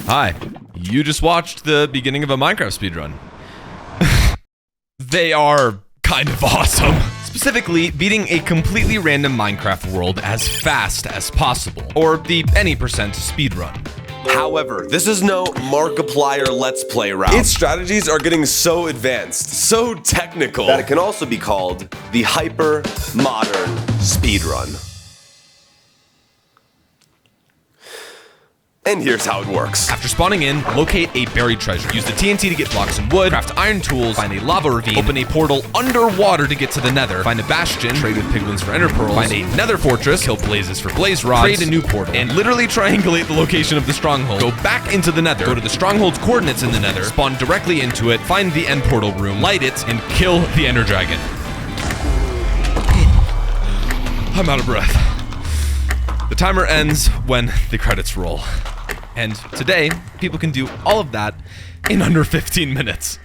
Hi, you just watched the beginning of a Minecraft speedrun. They are kind of awesome. Specifically, beating a completely random Minecraft world as fast as possible, or the any percent speedrun. However, this is no Markiplier Let's Play route. Its strategies are getting so advanced, so technical, that it can also be called the hyper-modern speedrun. And here's how it works. After spawning in, locate a buried treasure. Use the TNT to get blocks and wood, craft iron tools, find a lava ravine, open a portal underwater to get to the nether, find a bastion, trade with piglins for ender pearls, find a nether fortress, kill blazes for blaze rods, create a new portal, and literally triangulate the location of the stronghold. Go back into the nether, go to the stronghold's coordinates in the nether, spawn directly into it, find the end portal room, light it, and kill the ender dragon. I'm out of breath. The timer ends when the credits roll. And today, people can do all of that in under 15 minutes.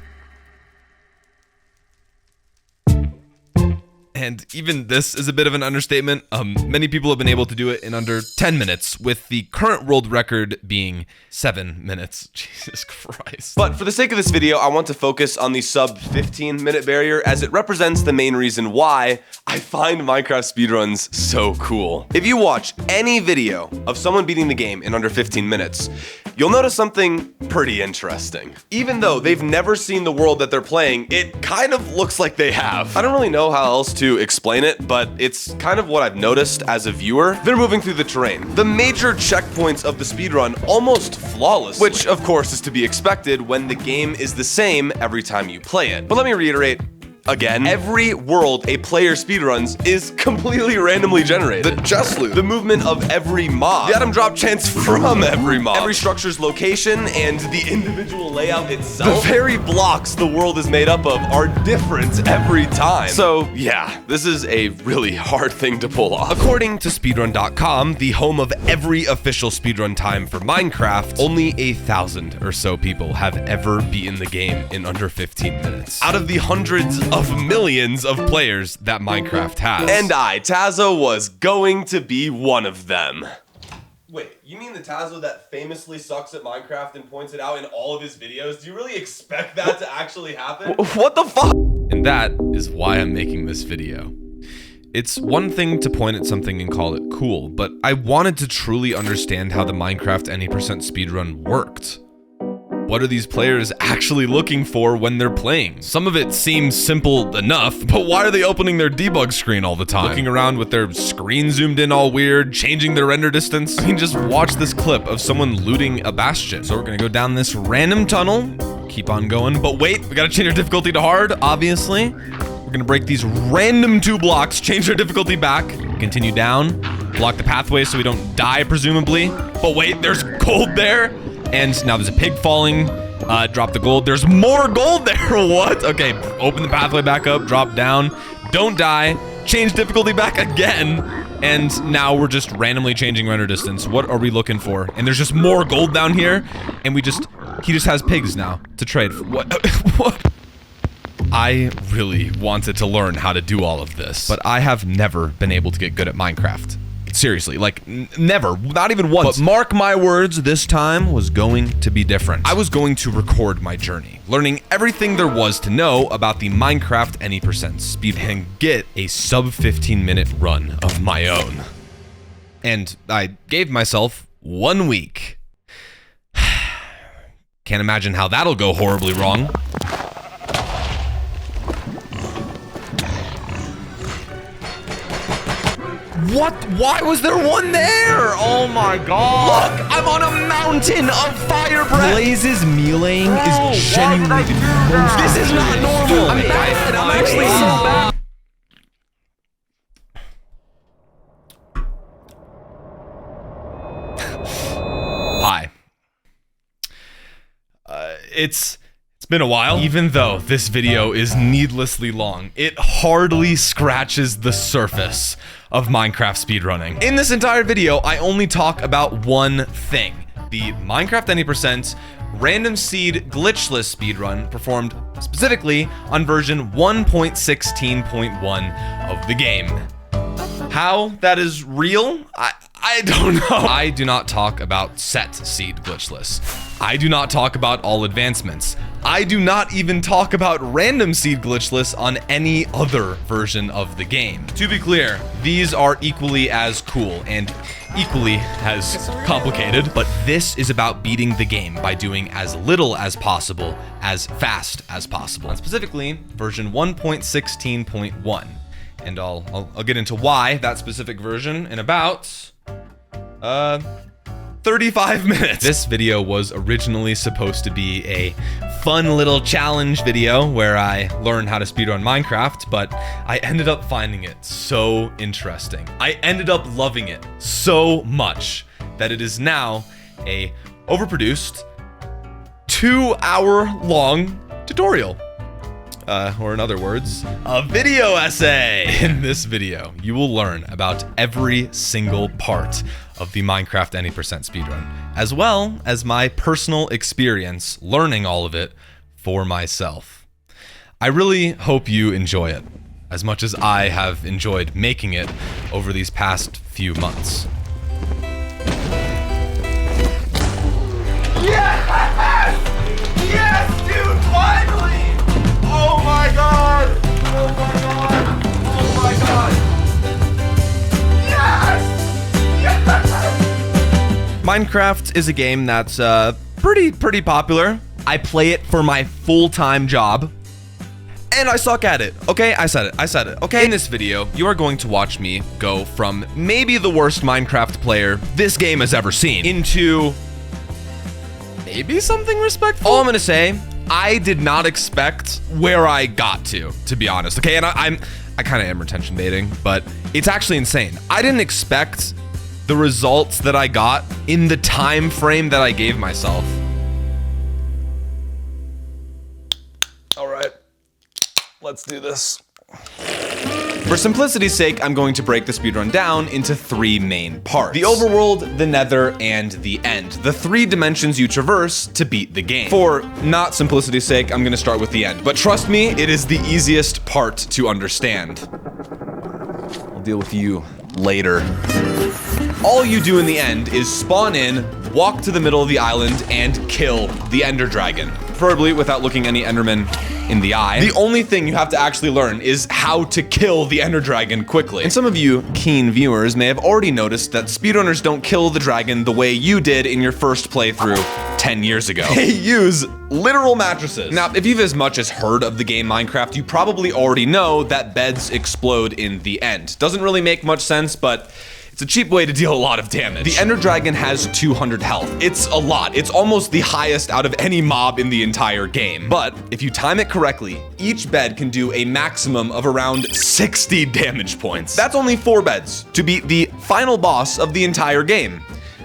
And even this is a bit of an understatement. Many people have been able to do it in under 10 minutes, with the current world record being 7 minutes. Jesus Christ. But for the sake of this video, I want to focus on the sub 15-minute barrier, as it represents the main reason why I find Minecraft speedruns so cool. If you watch any video of someone beating the game in under 15 minutes, you'll notice something pretty interesting. Even though they've never seen the world that they're playing, it kind of looks like they have. I don't really know how else to explain it, but it's kind of what I've noticed as a viewer. They're moving through the terrain. The major checkpoints of the speedrun almost flawlessly, which of course is to be expected when the game is the same every time you play it. But let me reiterate, again, every world a player speedruns is completely randomly generated. The chest loot, the movement of every mob, the item drop chance from every mob, every structure's location, and the individual layout itself. The very blocks the world is made up of are different every time. So yeah, this is a really hard thing to pull off. According to speedrun.com, the home of every official speedrun time for Minecraft, only 1,000 or so people have ever beaten the game in under 15 minutes. Out of the hundreds of millions of players that Minecraft has. And I, Tazoh, was going to be one of them. Wait, you mean the Tazoh that famously sucks at Minecraft and points it out in all of his videos? Do you really expect that to actually happen? What the fuck? And that is why I'm making this video. It's one thing to point at something and call it cool, but I wanted to truly understand how the Minecraft any percent speedrun worked. What are these players actually looking for when they're playing? Some of it seems simple enough, but why are they opening their debug screen all the time? Looking around with their screen zoomed in all weird, changing their render distance? I mean, just watch this clip of someone looting a bastion. So we're gonna go down this random tunnel, keep on going, but wait, we gotta change our difficulty to hard, obviously. We're gonna break these random 2 blocks, change our difficulty back, continue down, block the pathway so we don't die, presumably. But wait, there's gold there. And now there's a pig falling, drop the gold. There's more gold there, what? Okay, open the pathway back up, drop down, don't die, change difficulty back again. And now we're just randomly changing render distance. What are we looking for? And there's just more gold down here. And he just has pigs now to trade for. What? I really wanted to learn how to do all of this, but I have never been able to get good at Minecraft. Seriously, like, never, not even once. But mark my words, this time was going to be different. I was going to record my journey, learning everything there was to know about the Minecraft any percent speed and get a sub 15-minute run of my own. And I gave myself 1 week. Can't imagine how that'll go horribly wrong. What? Why was there one there? Oh my god. Look, I'm on a mountain of fire breath. Blaze's meleeing is genuinely the most. This is not normal. I'm bad. I'm actually so bad. Hi. It's been a while. Even though this video is needlessly long, it hardly scratches the surface of Minecraft speedrunning. In this entire video, I only talk about one thing: the Minecraft any percent random seed glitchless speedrun performed specifically on version 1.16.1 of the game. How that is real, I don't know. I do not talk about set seed glitchless. I do not talk about all advancements. I do not even talk about random seed glitchless on any other version of the game. To be clear, these are equally as cool and equally as complicated, but this is about beating the game by doing as little as possible, as fast as possible. And specifically, version 1.16.1. And I'll get into why that specific version in about 35 minutes. This video was originally supposed to be a fun little challenge video where I learned how to speedrun Minecraft, but I ended up finding it so interesting. I ended up loving it so much that it is now a overproduced 2-hour-long tutorial. Or in other words, a video essay. In this video, you will learn about every single part of the Minecraft any percent speedrun, as well as my personal experience learning all of it for myself. I really hope you enjoy it as much as I have enjoyed making it over these past few months. Yes! Yes, dude, finally! Oh my god! Oh my god! Oh my god! Yes! Yes! Minecraft is a game that's pretty popular. I play it for my full-time job. And I suck at it. Okay, I said it, okay? In this video, you are going to watch me go from maybe the worst Minecraft player this game has ever seen into maybe something respectful. All I'm gonna say, I did not expect where I got to be honest, okay? And I kind of am retention baiting, but it's actually insane. I didn't expect the results that I got in the time frame that I gave myself. All right, let's do this. For simplicity's sake, I'm going to break the speedrun down into 3 main parts. The overworld, the nether, and the end. The 3 dimensions you traverse to beat the game. For not simplicity's sake, I'm gonna start with the end. But trust me, it is the easiest part to understand. I'll deal with you later. All you do in the end is spawn in, walk to the middle of the island, and kill the ender dragon. Preferably without looking any enderman in the eye. The only thing you have to actually learn is how to kill the ender dragon quickly. And some of you keen viewers may have already noticed that speedrunners don't kill the dragon the way you did in your first playthrough 10 years ago. They use literal mattresses. Now, if you've as much as heard of the game Minecraft, you probably already know that beds explode in the end. Doesn't really make much sense, but it's a cheap way to deal a lot of damage. The ender dragon has 200 health. It's a lot. It's almost the highest out of any mob in the entire game. But if you time it correctly, each bed can do a maximum of around 60 damage points. That's only 4 beds to beat the final boss of the entire game.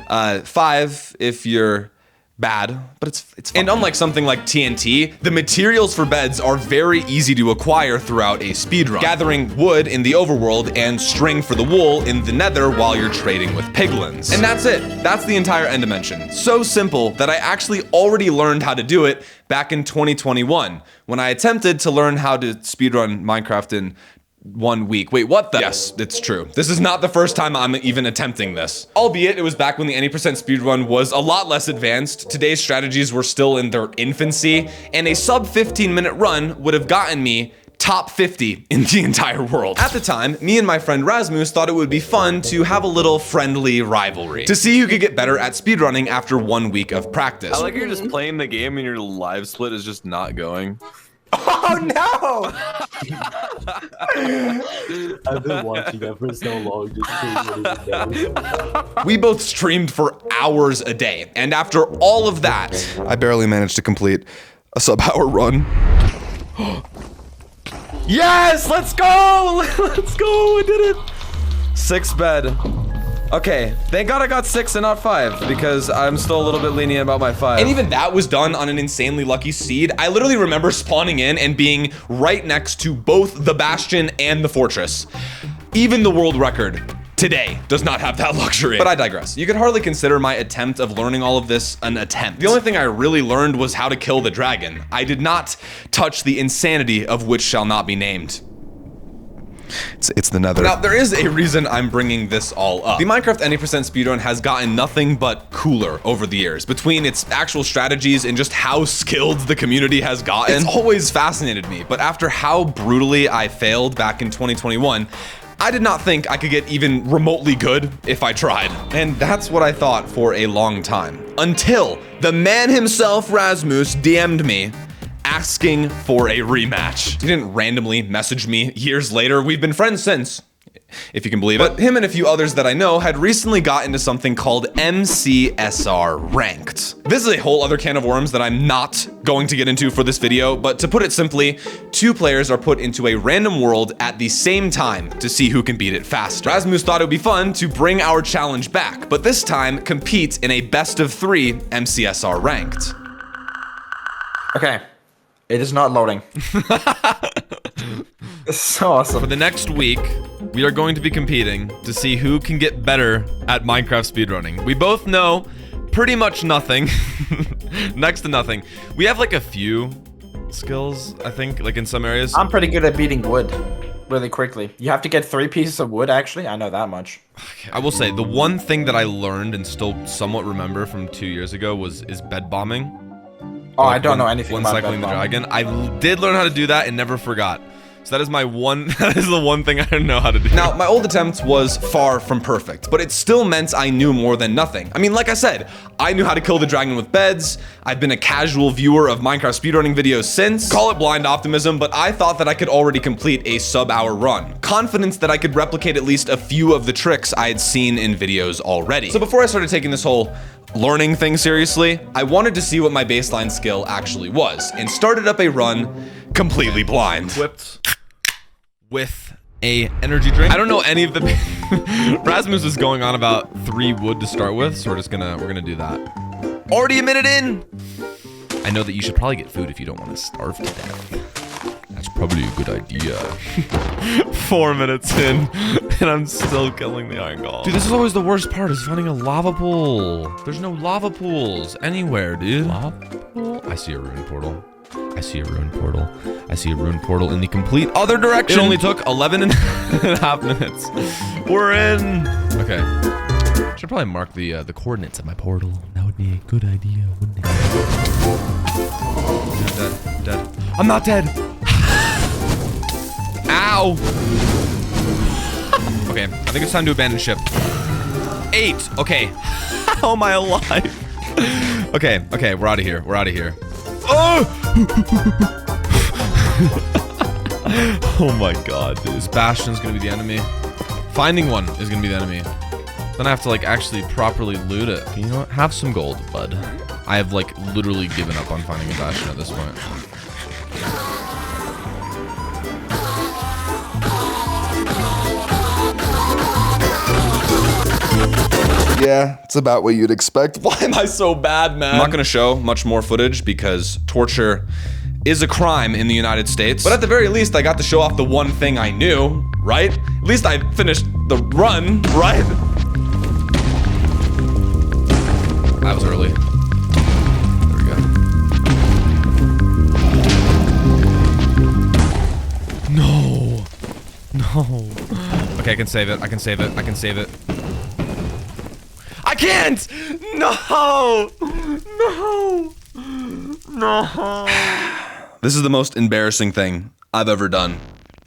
5 if you're bad, but it's fun. And unlike something like TNT, the materials for beds are very easy to acquire throughout a speedrun. Gathering wood in the overworld and string for the wool in the nether while you're trading with piglins. And that's it. That's the entire end dimension. So simple that I actually already learned how to do it back in 2021 when I attempted to learn how to speedrun Minecraft in 1 week. Wait, what the? Yes, it's true. This is not the first time I'm even attempting this. Albeit, it was back when the any percent speedrun was a lot less advanced. Today's strategies were still in their infancy, and a sub 15-minute run would have gotten me top 50 in the entire world. At the time, me and my friend Rasmus thought it would be fun to have a little friendly rivalry to see who could get better at speedrunning after 1 week of practice. I like you're just playing the game and your live split is just not going. Oh no! I've been watching that for so long, just seeing what it does. We both streamed for hours a day, and after all of that, I barely managed to complete a sub-hour run. Yes, let's go! Let's go, I did it! 6 bed. Okay, thank God I got 6 and not 5, because I'm still a little bit lenient about my 5. And even that was done on an insanely lucky seed. I literally remember spawning in and being right next to both the bastion and the fortress. Even the world record today does not have that luxury. But I digress. You could hardly consider my attempt of learning all of this an attempt. The only thing I really learned was how to kill the dragon. I did not touch the insanity of which shall not be named. It's the Nether. Now, there is a reason I'm bringing this all up. The Minecraft any percent speedrun has gotten nothing but cooler over the years. Between its actual strategies and just how skilled the community has gotten, it's always fascinated me. But after how brutally I failed back in 2021, I did not think I could get even remotely good if I tried. And that's what I thought for a long time. Until the man himself, Rasmus, DM'd me asking for a rematch. He didn't randomly message me years later. We've been friends since, if you can believe it. But him and a few others that I know had recently got into something called mcsr ranked. This is a whole other can of worms that I'm not going to get into for this video, but to put it simply, two players are put into a random world at the same time to see who can beat it faster. Rasmus thought it would be fun to bring our challenge back, but this time compete in a best of 3 mcsr ranked. Okay. It is not loading. It's so awesome. For the next week, we are going to be competing to see who can get better at Minecraft speedrunning. We both know pretty much nothing. Next to nothing. We have like a few skills, I think, like in some areas. I'm pretty good at beating wood really quickly. You have to get 3 pieces of wood, actually. I know that much. I will say, the one thing that I learned and still somewhat remember from 2 years ago is bed bombing. Oh, I don't know anything about cycling the dragon. I did learn how to do that and never forgot. So that is my that is the one thing I don't know how to do. Now, my old attempt was far from perfect, but it still meant I knew more than nothing. I mean, like I said, I knew how to kill the dragon with beds. I've been a casual viewer of Minecraft speedrunning videos since. Call it blind optimism, but I thought that I could already complete a sub-hour run. Confidence that I could replicate at least a few of the tricks I had seen in videos already. So before I started taking this whole learning thing seriously, I wanted to see what my baseline skill actually was, and started up a run completely blind. Whipped with a energy drink. I don't know any of the Rasmus is going on about 3 wood to start with, so we're gonna do that. Already a minute in. I know that you should probably get food if you don't want to starve to death. That's probably a good idea. 4 minutes in, and I'm still killing the iron golem. Dude, this is always the worst part, is finding a lava pool. There's no lava pools anywhere, dude. Lava pool? I see a ruin portal. I see a ruin portal. I see a ruin portal in the complete other direction. It only took 11 and a half minutes. We're in. Okay. Should probably mark the coordinates of my portal. That would be a good idea, wouldn't it? I'm dead. I'm not dead. Ow. Okay, I think it's time to abandon ship. 8. Okay. How am I alive? Okay, we're out of here. We're out of here. Oh! Oh my god, dude. This bastion's gonna be the enemy. Finding one is gonna be the enemy. Then I have to like actually properly loot it. You know what? Have some gold, bud. I have like literally given up on finding a bastion at this point. Yeah, it's about what you'd expect. Why am I so bad, man? I'm not gonna show much more footage because torture is a crime in the United States. But at the very least, I got to show off the one thing I knew, right? At least I finished the run, right? That was early. There we go. No. No. Okay, I can save it. I can save it. I can save it. I can't! No! No! No! This is the most embarrassing thing I've ever done.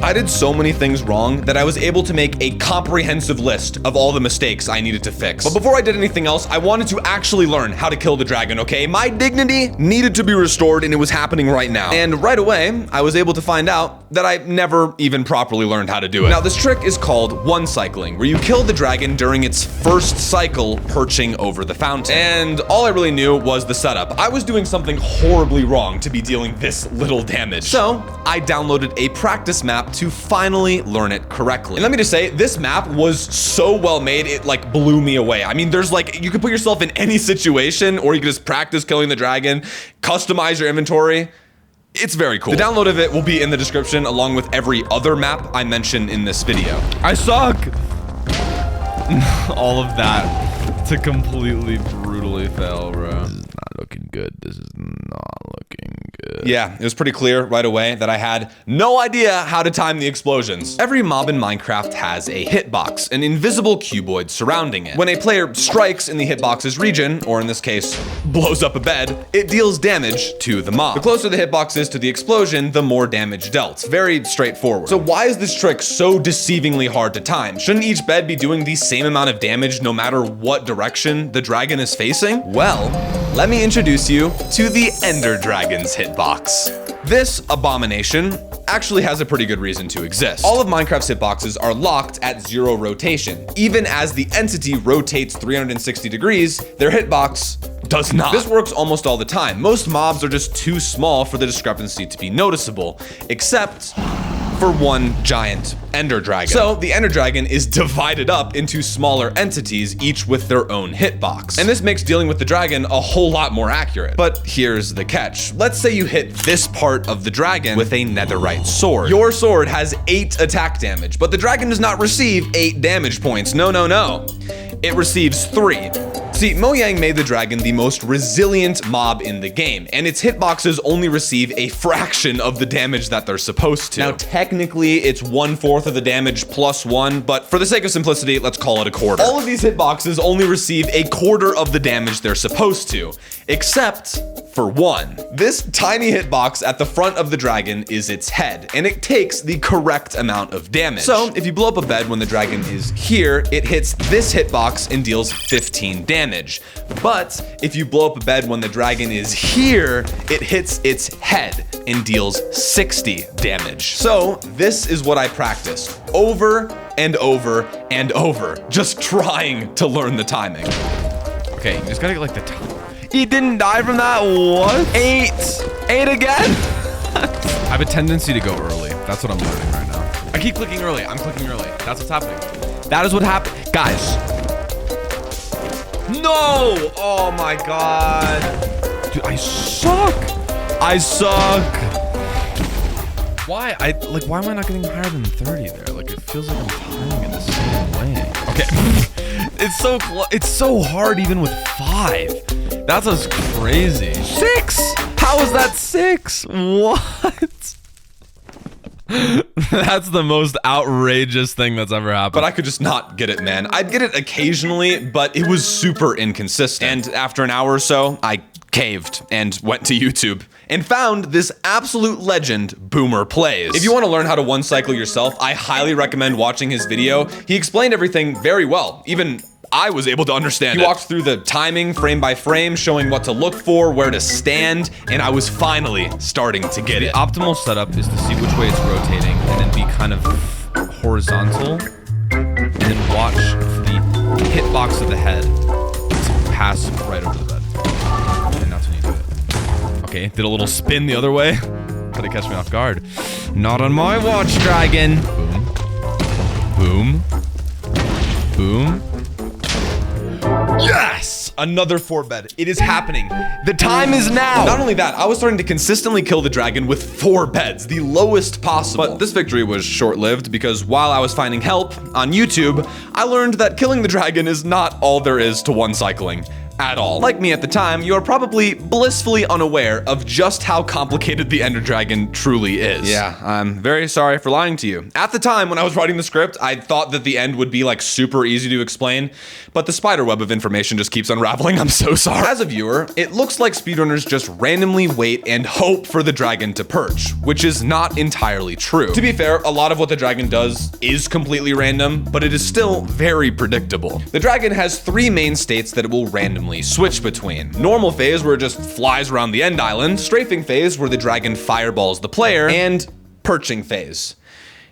I did so many things wrong that I was able to make a comprehensive list of all the mistakes I needed to fix. But before I did anything else, I wanted to actually learn how to kill the dragon, okay? My dignity needed to be restored, and it was happening right now. And right away, I was able to find out that I never even properly learned how to do it. Now, this trick is called one cycling, where you kill the dragon during its first cycle perching over the fountain. And all I really knew was the setup. I was doing something horribly wrong to be dealing this little damage. So I downloaded a practice map to finally learn it correctly. And let me just say, this map was so well made, it like blew me away. I mean, there's like, you can put yourself in any situation, or you can just practice killing the dragon, customize your inventory. It's very cool. The download of it will be in the description, along with every other map I mention in this video. I suck! All of that to completely brutally fail, bro. This is not looking good. This is not looking good. Yeah, it was pretty clear right away that I had no idea how to time the explosions. Every mob in Minecraft has a hitbox, an invisible cuboid surrounding it. When a player strikes in the hitbox's region, or in this case, blows up a bed, it deals damage to the mob. The closer the hitbox is to the explosion, the more damage dealt. Very straightforward. So why is this trick so deceivingly hard to time? Shouldn't each bed be doing the same amount of damage no matter what direction the dragon is facing? Well, let me introduce you to the Ender Dragon's hitbox. This abomination actually has a pretty good reason to exist. All of Minecraft's hitboxes are locked at 0 rotation. Even as the entity rotates 360 degrees, their hitbox does not. This works almost all the time. Most mobs are just too small for the discrepancy to be noticeable, except for one giant Ender Dragon. So the Ender Dragon is divided up into smaller entities, each with their own hitbox. And this makes dealing with the dragon a whole lot more accurate. But here's the catch. Let's say you hit this part of the dragon with a netherite sword. Your sword has 8 attack damage, but the dragon does not receive 8 damage points. No, no, no. It receives 3. See, Mojang made the dragon the most resilient mob in the game, and its hitboxes only receive a fraction of the damage that they're supposed to. Now, technically, it's 1/4 of the damage plus 1, but for the sake of simplicity, let's call it a quarter. All of these hitboxes only receive a quarter of the damage they're supposed to, except for one. This tiny hitbox at the front of the dragon is its head, and it takes the correct amount of damage. So, if you blow up a bed when the dragon is here, it hits this hitbox and deals 15 damage. But if you blow up a bed when the dragon is here, it hits its head and deals 60 damage. So, this is what I practiced over and over and over, just trying to learn the timing. Okay, you just gotta get like the top. He didn't die from that. What? 8 again? I have a tendency to go early. That's what I'm learning right now. I keep clicking early. I'm clicking early. That's what's happening. That is what happened. Guys. No! Oh my god. Dude, I suck. I suck. Why? Why am I not getting higher than 30 there? Like, it feels like I'm timing it the same way. Okay. It's so hard even with 5. That's just crazy. 6? How is that 6? What? That's the most outrageous thing that's ever happened. But I could just not get it, man. I'd get it occasionally, but it was super inconsistent. And after an hour or so, I caved and went to YouTube and found this absolute legend, Boomer Plays. If you want to learn how to one-cycle yourself, I highly recommend watching his video. He explained everything very well. Even I was able to understand it. He walked through the timing frame by frame, showing what to look for, where to stand, and I was finally starting to get it. The optimal setup is to see which way it's rotating and then be kind of horizontal and then watch the hitbox of the head to pass right over the bed. And that's when you do it. Okay, did a little spin the other way. Try to catch me off guard. Not on my watch, dragon. Boom. Boom. Boom. Yes! Another 4-bed. It is happening. The time is now. Not only that, I was starting to consistently kill the dragon with 4 beds, the lowest possible. But this victory was short-lived because while I was finding help on YouTube, I learned that killing the dragon is not all there is to one-cycling. At all. Like me at the time, you are probably blissfully unaware of just how complicated the Ender Dragon truly is. Yeah, I'm very sorry for lying to you. At the time, when I was writing the script, I thought that the end would be like super easy to explain, but the spider web of information just keeps unraveling. I'm so sorry. As a viewer, it looks like speedrunners just randomly wait and hope for the dragon to perch, which is not entirely true. To be fair, a lot of what the dragon does is completely random, but it is still very predictable. The dragon has 3 main states that it will randomly switch between. Normal phase, where it just flies around the end island, strafing phase, where the dragon fireballs the player, and perching phase.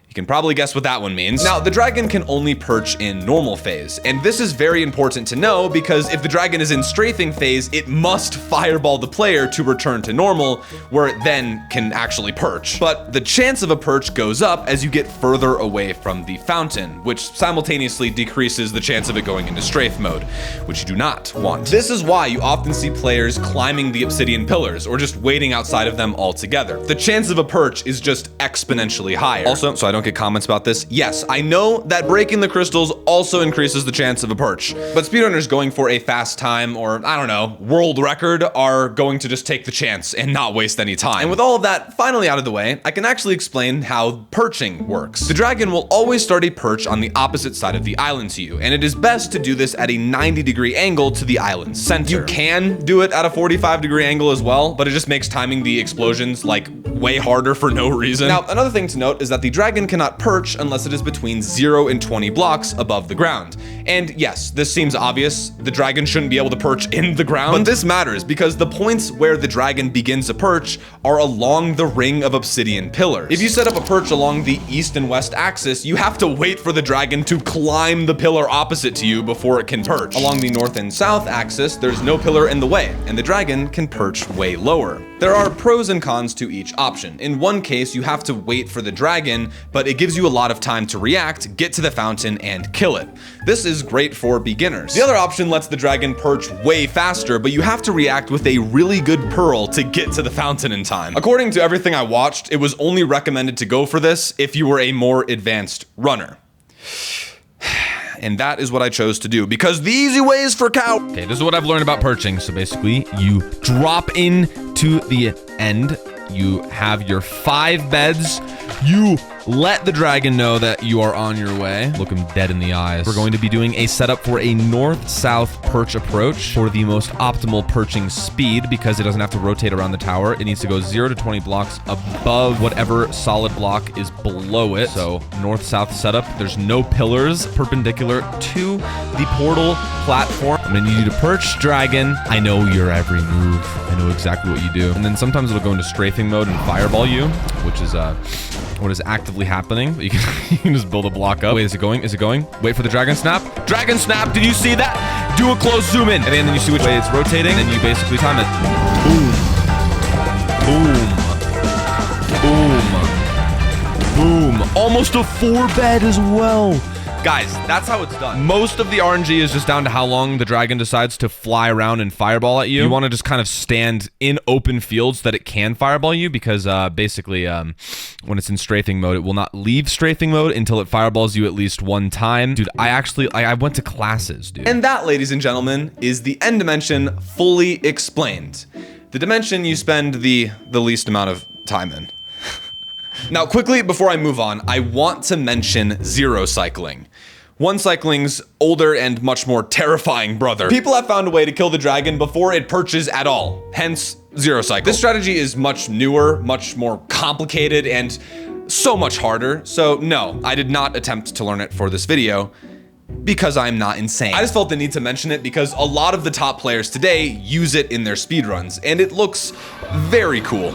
You can probably guess what that one means. Now, the dragon can only perch in normal phase, and this is very important to know because if the dragon is in strafing phase, it must fireball the player to return to normal, where it then can actually perch. But the chance of a perch goes up as you get further away from the fountain, which simultaneously decreases the chance of it going into strafe mode, which you do not want. This is why you often see players climbing the obsidian pillars or just waiting outside of them altogether. The chance of a perch is just exponentially higher. Also, so I don't don't get comments about this. Yes, I know that breaking the crystals also increases the chance of a perch, but speedrunners going for a fast time or, I don't know, world record are going to just take the chance and not waste any time. And with all of that finally out of the way, I can actually explain how perching works. The dragon will always start a perch on the opposite side of the island to you, and it is best to do this at a 90-degree angle to the island's center. You can do it at a 45-degree angle as well, but it just makes timing the explosions like way harder for no reason. Now, another thing to note is that the dragon cannot perch unless it is between 0 and 20 blocks above the ground. And yes, this seems obvious. The dragon shouldn't be able to perch in the ground, but this matters because the points where the dragon begins to perch are along the ring of obsidian pillars. If you set up a perch along the east and west axis, you have to wait for the dragon to climb the pillar opposite to you before it can perch. Along the north and south axis, there's no pillar in the way, and the dragon can perch way lower. There are pros and cons to each option. In one case, you have to wait for the dragon, but it gives you a lot of time to react, get to the fountain, and kill it. This is great for beginners. The other option lets the dragon perch way faster, but you have to react with a really good pearl to get to the fountain in time. According to everything I watched, it was only recommended to go for this if you were a more advanced runner. And that is what I chose to do because the easy way is for cow. Okay, this is what I've learned about perching. So basically, you drop in to the end. You have your 5 beds. You let the dragon know that you are on your way. Look him dead in the eyes. We're going to be doing a setup for a north-south perch approach for the most optimal perching speed because it doesn't have to rotate around the tower. It needs to go 0 to 20 blocks above whatever solid block is below it. So north-south setup. There's no pillars perpendicular to the portal platform. I'm gonna need you to perch, dragon. I know your every move. I know exactly what you do. And then sometimes it'll go into strafing mode and fireball you, which is what is actively happening. You can just build a block up. Wait, is it going? Is it going? Wait for the dragon snap. Dragon snap, did you see that? Do a close zoom in. And then you see which way it's rotating, and you basically time it. Boom. Boom. Boom. Almost a 4-bed as well. Guys, that's how it's done. Most of the RNG is just down to how long the dragon decides to fly around and fireball at you. You want to just kind of stand in open fields so that it can fireball you because basically when it's in strafing mode, it will not leave strafing mode until it fireballs you at least one time. Dude, I went to classes, dude. And that, ladies and gentlemen, is the end dimension fully explained. The dimension you spend the least amount of time in. Now, quickly, before I move on, I want to mention zero cycling. One cycling's older and much more terrifying brother. People have found a way to kill the dragon before it perches at all, hence zero cycle. This strategy is much newer, much more complicated, and so much harder. So no, I did not attempt to learn it for this video because I'm not insane. I just felt the need to mention it because a lot of the top players today use it in their speedruns, and it looks very cool.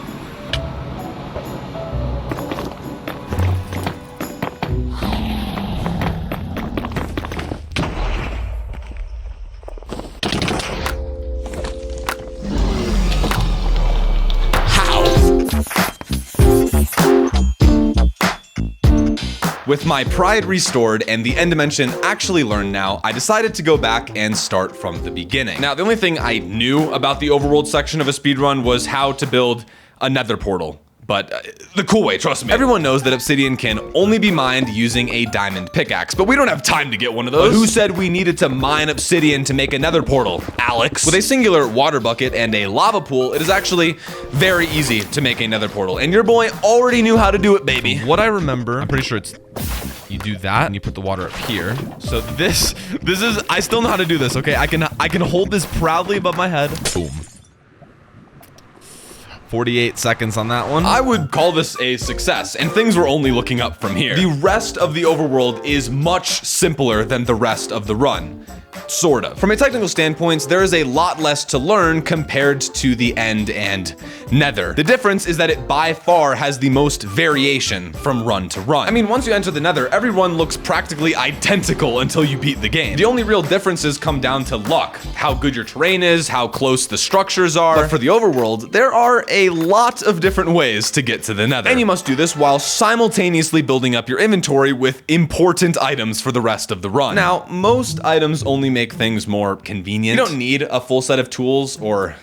With my pride restored and the end dimension actually learned now, I decided to go back and start from the beginning. Now, the only thing I knew about the overworld section of a speedrun was how to build a nether portal. But the cool way, trust me. Everyone knows that obsidian can only be mined using a diamond pickaxe, but we don't have time to get one of those. But who said we needed to mine obsidian to make a nether portal, Alex? With a singular water bucket and a lava pool, it is actually very easy to make a nether portal, and your boy already knew how to do it, baby. What I remember, I'm pretty sure it's, you do that and you put the water up here. So this is, I still know how to do this, okay? I can hold this proudly above my head. Boom. 48 seconds on that one. I would call this a success, and things were only looking up from here. The rest of the overworld is much simpler than the rest of the run. Sort of. From a technical standpoint, there is a lot less to learn compared to the end and nether. The difference is that it by far has the most variation from run to run. I mean, once you enter the nether, every run looks practically identical until you beat the game. The only real differences come down to luck, how good your terrain is, how close the structures are. But for the overworld, there are a lot of different ways to get to the nether. And you must do this while simultaneously building up your inventory with important items for the rest of the run. Now, most items only make things more convenient. You don't need a full set of tools or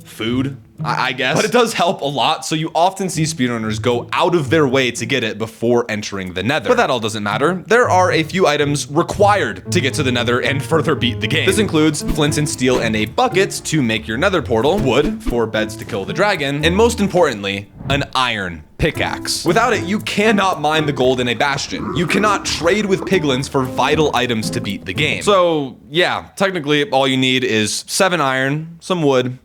food I guess. But it does help a lot, so you often see speedrunners go out of their way to get it before entering the nether. But that all doesn't matter. There are a few items required to get to the nether and further beat the game. This includes flint and steel and a bucket to make your nether portal, wood for beds to kill the dragon, and most importantly, an iron pickaxe. Without it, you cannot mine the gold in a bastion. You cannot trade with piglins for vital items to beat the game. So yeah, technically all you need is 7 iron, some wood,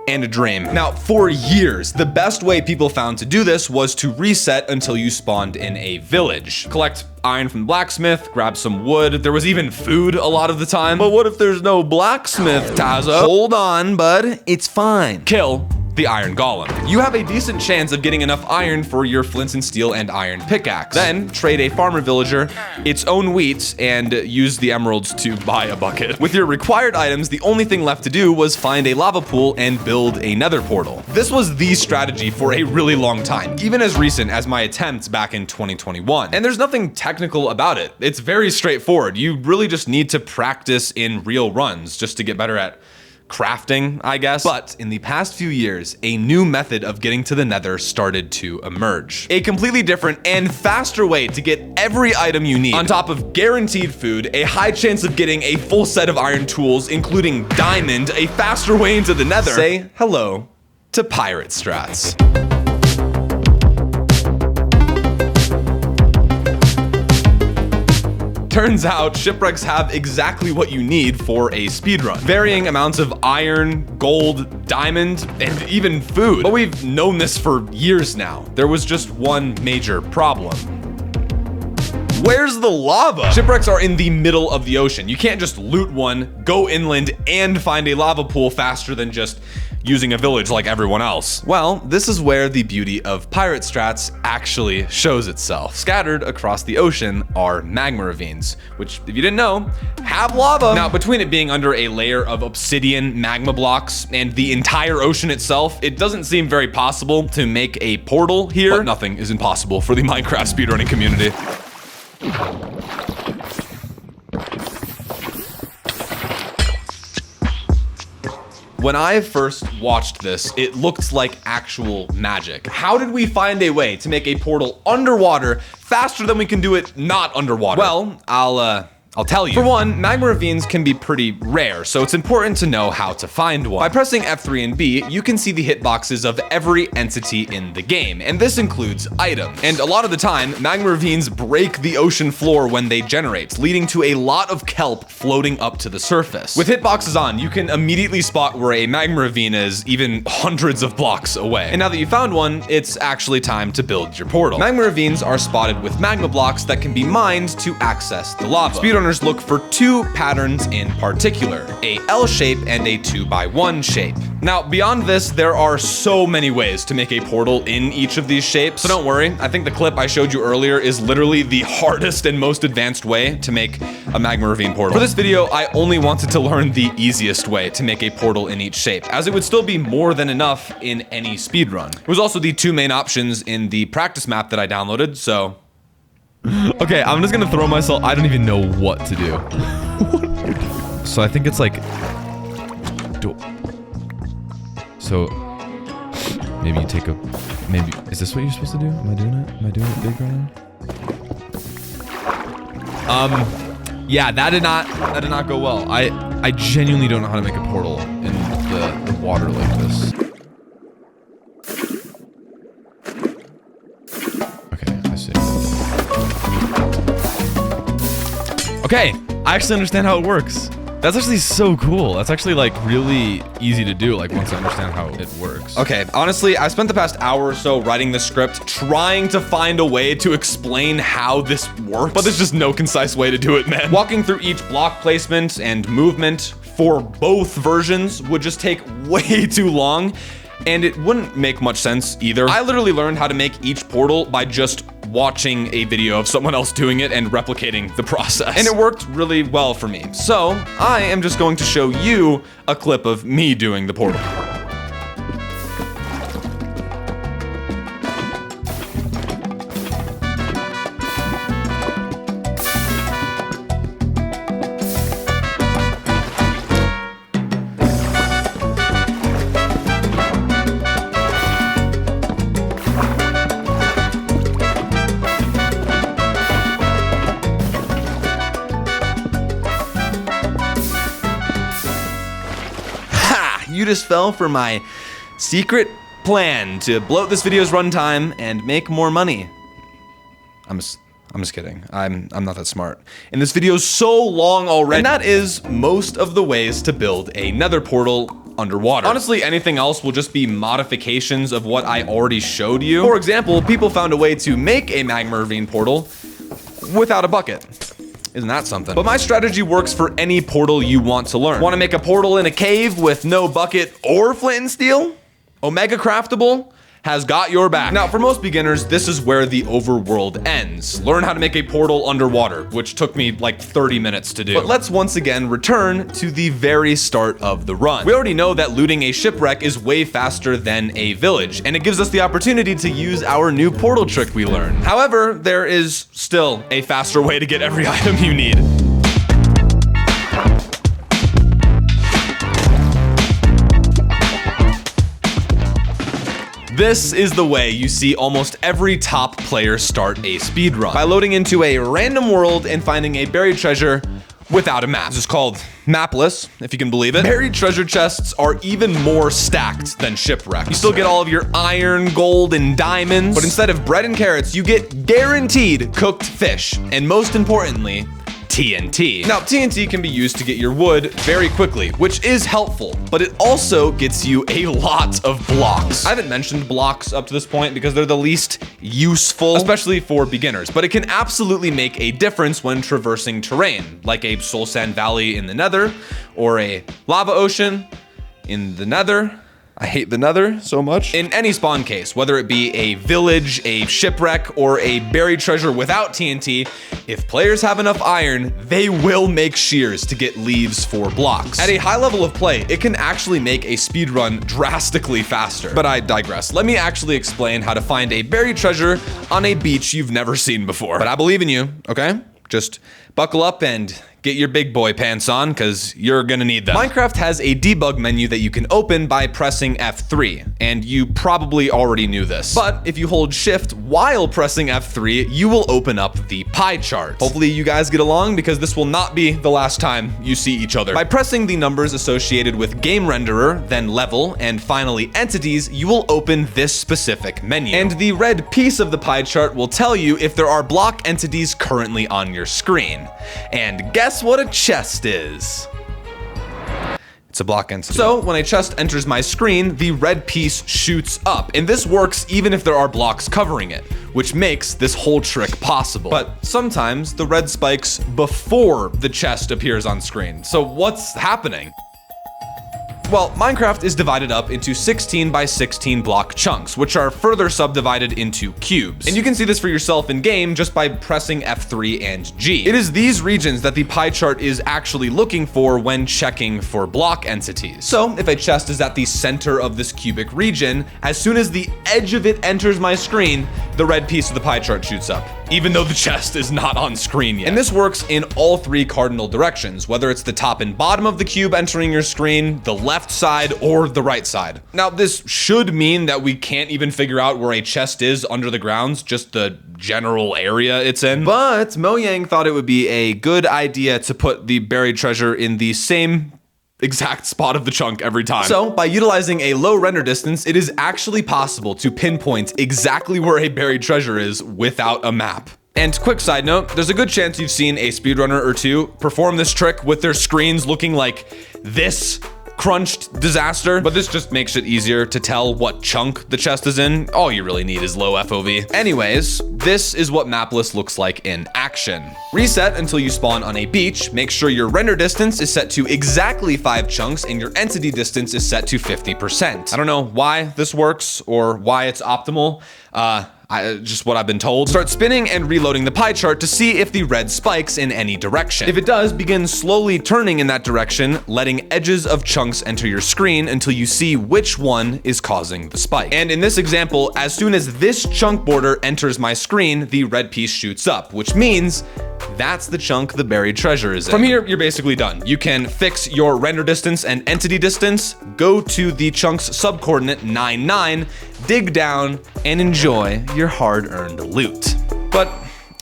and a dream. Now, for years, the best way people found to do this was to reset until you spawned in a village. Collect iron from the blacksmith, grab some wood. There was even food a lot of the time. But what if there's no blacksmith, Tazoh? Hold on, bud, it's fine. Kill the iron golem. You have a decent chance of getting enough iron for your flint and steel and iron pickaxe. Then trade a farmer villager its own wheat and use the emeralds to buy a bucket. With your required items, the only thing left to do was find a lava pool and build a nether portal. This was the strategy for a really long time, even as recent as my attempts back in 2021. And there's nothing technical about it. It's very straightforward. You really just need to practice in real runs just to get better at crafting, I guess. But in the past few years, a new method of getting to the nether started to emerge. A completely different and faster way to get every item you need. On top of guaranteed food, a high chance of getting a full set of iron tools, including diamond, a faster way into the nether. Say hello to pirate strats. Turns out shipwrecks have exactly what you need for a speedrun. Varying amounts of iron, gold, diamond, and even food. But we've known this for years now. There was just one major problem. Where's the lava? Shipwrecks are in the middle of the ocean. You can't just loot one, go inland, and find a lava pool faster than just using a village like everyone else. Well, this is where the beauty of pirate strats actually shows itself. Scattered across the ocean are magma ravines, which, if you didn't know, have lava. Now, between it being under a layer of obsidian magma blocks and the entire ocean itself, it doesn't seem very possible to make a portal here. But nothing is impossible for the Minecraft speedrunning community. When I first watched this, it looked like actual magic. How did we find a way to make a portal underwater faster than we can do it not underwater? Well, I'll tell you. For one, magma ravines can be pretty rare, so it's important to know how to find one. By pressing F3 and B, you can see the hitboxes of every entity in the game, and this includes items. And a lot of the time, magma ravines break the ocean floor when they generate, leading to a lot of kelp floating up to the surface. With hitboxes on, you can immediately spot where a magma ravine is, even hundreds of blocks away. And now that you found one, it's actually time to build your portal. Magma ravines are spotted with magma blocks that can be mined to access the lava. Speedrunners look for 2 patterns in particular, a L shape and a 2x1 shape. Now, beyond this, there are so many ways to make a portal in each of these shapes, so don't worry. I think the clip I showed you earlier is literally the hardest and most advanced way to make a magma ravine portal. For this video, I only wanted to learn the easiest way to make a portal in each shape, as it would still be more than enough in any speedrun. It was also the 2 main options in the practice map that I downloaded, so Okay, I'm just gonna throw myself. I don't even know what to do. So I think it's like. So maybe you take a. Maybe is this what you're supposed to do? Am I doing it? Am I doing it big right now? Yeah, that did not go well. I genuinely don't know how to make a portal in the water like this. Okay, I actually understand how it works. That's actually so cool. That's actually like really easy to do, like once I understand how it works. Okay, honestly, I spent the past hour or so writing the script trying to find a way to explain how this works, but there's just no concise way to do it, man. Walking through each block placement and movement for both versions would just take way too long, and it wouldn't make much sense either. I literally learned how to make each portal by just watching a video of someone else doing it and replicating the process. And it worked really well for me. So I am just going to show you a clip of me doing the portal. just fell for my secret plan to bloat this video's runtime and make more money. I'm just kidding. I'm not that smart. And this video's so long already. And that is most of the ways to build a nether portal underwater. Honestly, anything else will just be modifications of what I already showed you. For example, people found a way to make a magma ravine portal without a bucket. Isn't that something? But my strategy works for any portal you want to learn. Want to make a portal in a cave with no bucket or flint and steel? Omega Craftable has got your back. Now, for most beginners, this is where the overworld ends. Learn how to make a portal underwater, which took me like 30 minutes to do. But let's once again return to the very start of the run. We already know that looting a shipwreck is way faster than a village, and it gives us the opportunity to use our new portal trick we learned. However, there is still a faster way to get every item you need. This is the way you see almost every top player start a speedrun. By loading into a random world and finding a buried treasure without a map. This is called mapless, if you can believe it. Buried treasure chests are even more stacked than shipwrecks. You still get all of your iron, gold, and diamonds, but instead of bread and carrots, you get guaranteed cooked fish, and most importantly, TNT. Now, TNT can be used to get your wood very quickly, which is helpful, but it also gets you a lot of blocks. I haven't mentioned blocks up to this point because they're the least useful, especially for beginners, but it can absolutely make a difference when traversing terrain, like a soul sand valley in the nether, or a lava ocean in the nether. I hate the nether so much. In any spawn case, whether it be a village, a shipwreck, or a buried treasure without TNT, if players have enough iron, they will make shears to get leaves for blocks. At a high level of play, it can actually make a speedrun drastically faster. But I digress. Let me actually explain how to find a buried treasure on a beach you've never seen before. But I believe in you, okay? Just buckle up and get your big boy pants on, because you're gonna need them. Minecraft has a debug menu that you can open by pressing F3, and you probably already knew this. But if you hold shift while pressing F3, you will open up the pie chart. Hopefully you guys get along, because this will not be the last time you see each other. By pressing the numbers associated with game renderer, then level, and finally entities, you will open this specific menu. And the red piece of the pie chart will tell you if there are block entities currently on your screen. And guess what a chest is? It's a block entity. So when a chest enters my screen, the red piece shoots up, and this works even if there are blocks covering it, which makes this whole trick possible. But sometimes the red spikes before the chest appears on screen. So what's happening? Well, Minecraft is divided up into 16 by 16 block chunks, which are further subdivided into cubes. And you can see this for yourself in game just by pressing F3 and G. It is these regions that the pie chart is actually looking for when checking for block entities. So if a chest is at the center of this cubic region, as soon as the edge of it enters my screen, the red piece of the pie chart shoots up, even though the chest is not on screen yet. And this works in all three cardinal directions, whether it's the top and bottom of the cube entering your screen, the left side, or the right side. Now, this should mean that we can't even figure out where a chest is under the grounds, just the general area it's in. But Mojang thought it would be a good idea to put the buried treasure in the same exact spot of the chunk every time. So by utilizing a low render distance, it is actually possible to pinpoint exactly where a buried treasure is without a map. And quick side note, there's a good chance you've seen a speedrunner or two perform this trick with their screens looking like this crunched disaster, but this just makes it easier to tell what chunk the chest is in. All you really need is low FOV. Anyways, this is what mapless looks like in action. Reset until you spawn on a beach. Make sure your render distance is set to exactly 5 chunks and your entity distance is set to 50%. I don't know why this works or why it's optimal. Just what I've been told. Start spinning and reloading the pie chart to see if the red spikes in any direction. If it does, begin slowly turning in that direction, letting edges of chunks enter your screen until you see which one is causing the spike. And in this example, as soon as this chunk border enters my screen, the red piece shoots up, which means that's the chunk the buried treasure is in. From here, you're basically done. You can fix your render distance and entity distance, go to the chunk's subcoordinate 99, dig down, and enjoy your hard-earned loot. But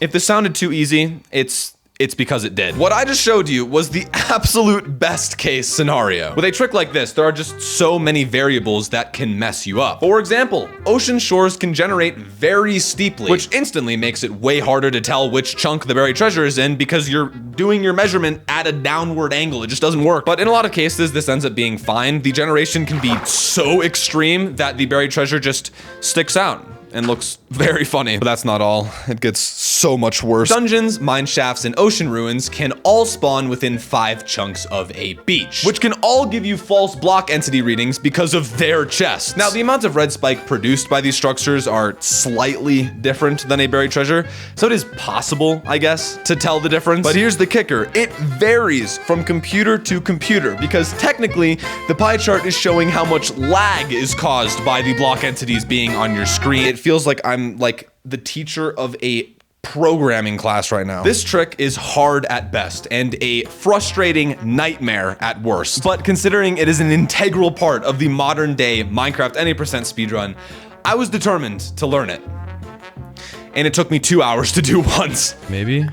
if this sounded too easy, it's it's because it did. What I just showed you was the absolute best case scenario. With a trick like this, there are just so many variables that can mess you up. For example, ocean shores can generate very steeply, which instantly makes it way harder to tell which chunk the buried treasure is in because you're doing your measurement at a downward angle. It just doesn't work. But in a lot of cases, this ends up being fine. The generation can be so extreme that the buried treasure just sticks out and looks very funny. But that's not all. It gets so much worse. Dungeons, mine shafts, and ocean ruins can all spawn within 5 chunks of a beach, which can all give you false block entity readings because of their chests. Now, the amount of red spike produced by these structures are slightly different than a buried treasure, so it is possible, I guess, to tell the difference. But here's the kicker. It varies from computer to computer because technically, the pie chart is showing how much lag is caused by the block entities being on your screen. It feels like I'm like the teacher of a programming class right now. This trick is hard at best and a frustrating nightmare at worst. But considering it is an integral part of the modern day Minecraft any % speedrun, I was determined to learn it. And it took me 2 hours to do once. Maybe.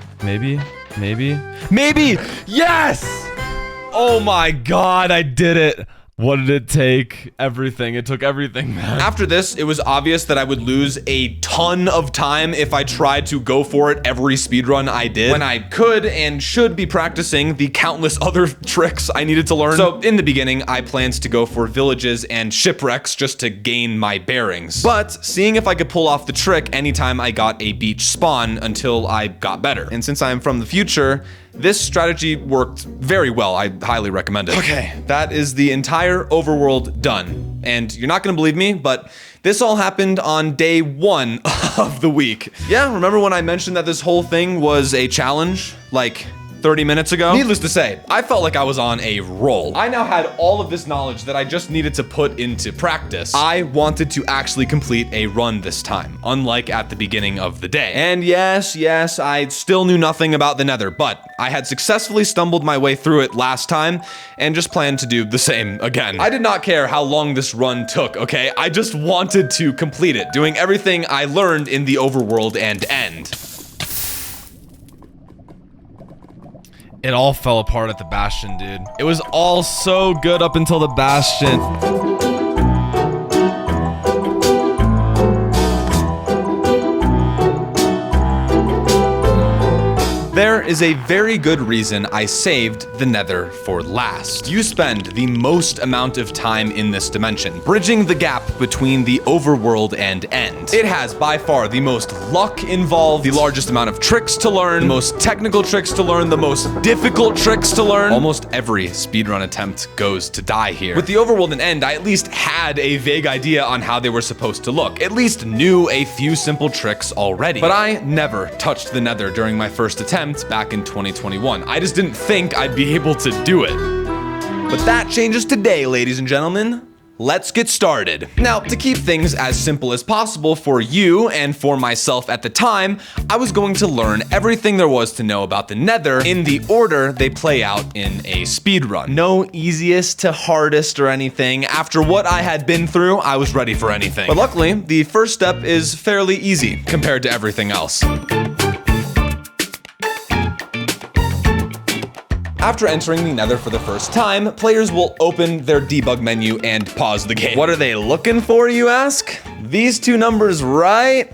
Yes! Oh my God, I did it. What did it take? Everything. It took everything, man. After this, it was obvious that I would lose a ton of time if I tried to go for it every speedrun I did, when I could and should be practicing the countless other tricks I needed to learn. So in the beginning, I planned to go for villages and shipwrecks just to gain my bearings. But seeing if I could pull off the trick anytime I got a beach spawn until I got better. And since I'm from the future, this strategy worked very well. I highly recommend it. Okay, that is the entire overworld done. And you're not gonna believe me, but this all happened on day 1 of the week. Yeah, remember when I mentioned that this whole thing was a challenge? Like 30 minutes ago? Needless to say, I felt like I was on a roll. I now had all of this knowledge that I just needed to put into practice. I wanted to actually complete a run this time, unlike at the beginning of the day. And yes, I still knew nothing about the Nether, but I had successfully stumbled my way through it last time and just planned to do the same again. I did not care how long this run took, okay? I just wanted to complete it, doing everything I learned in the overworld and end. It all fell apart at the bastion, dude. It was all so good up until the bastion. There is a very good reason I saved the Nether for last. You spend the most amount of time in this dimension, bridging the gap between the overworld and end. It has by far the most luck involved, the largest amount of tricks to learn, the most technical tricks to learn, the most difficult tricks to learn. Almost every speedrun attempt goes to die here. With the overworld and end, I at least had a vague idea on how they were supposed to look, at least knew a few simple tricks already. But I never touched the Nether during my first attempt back in 2021. I just didn't think I'd be able to do it. But that changes today, ladies and gentlemen. Let's get started. Now, to keep things as simple as possible for you and for myself at the time, I was going to learn everything there was to know about the Nether in the order they play out in a speedrun. No easiest to hardest or anything. After what I had been through, I was ready for anything. But luckily, the first step is fairly easy compared to everything else. After entering the Nether for the first time, players will open their debug menu and pause the game. What are they looking for, you ask? These two numbers right?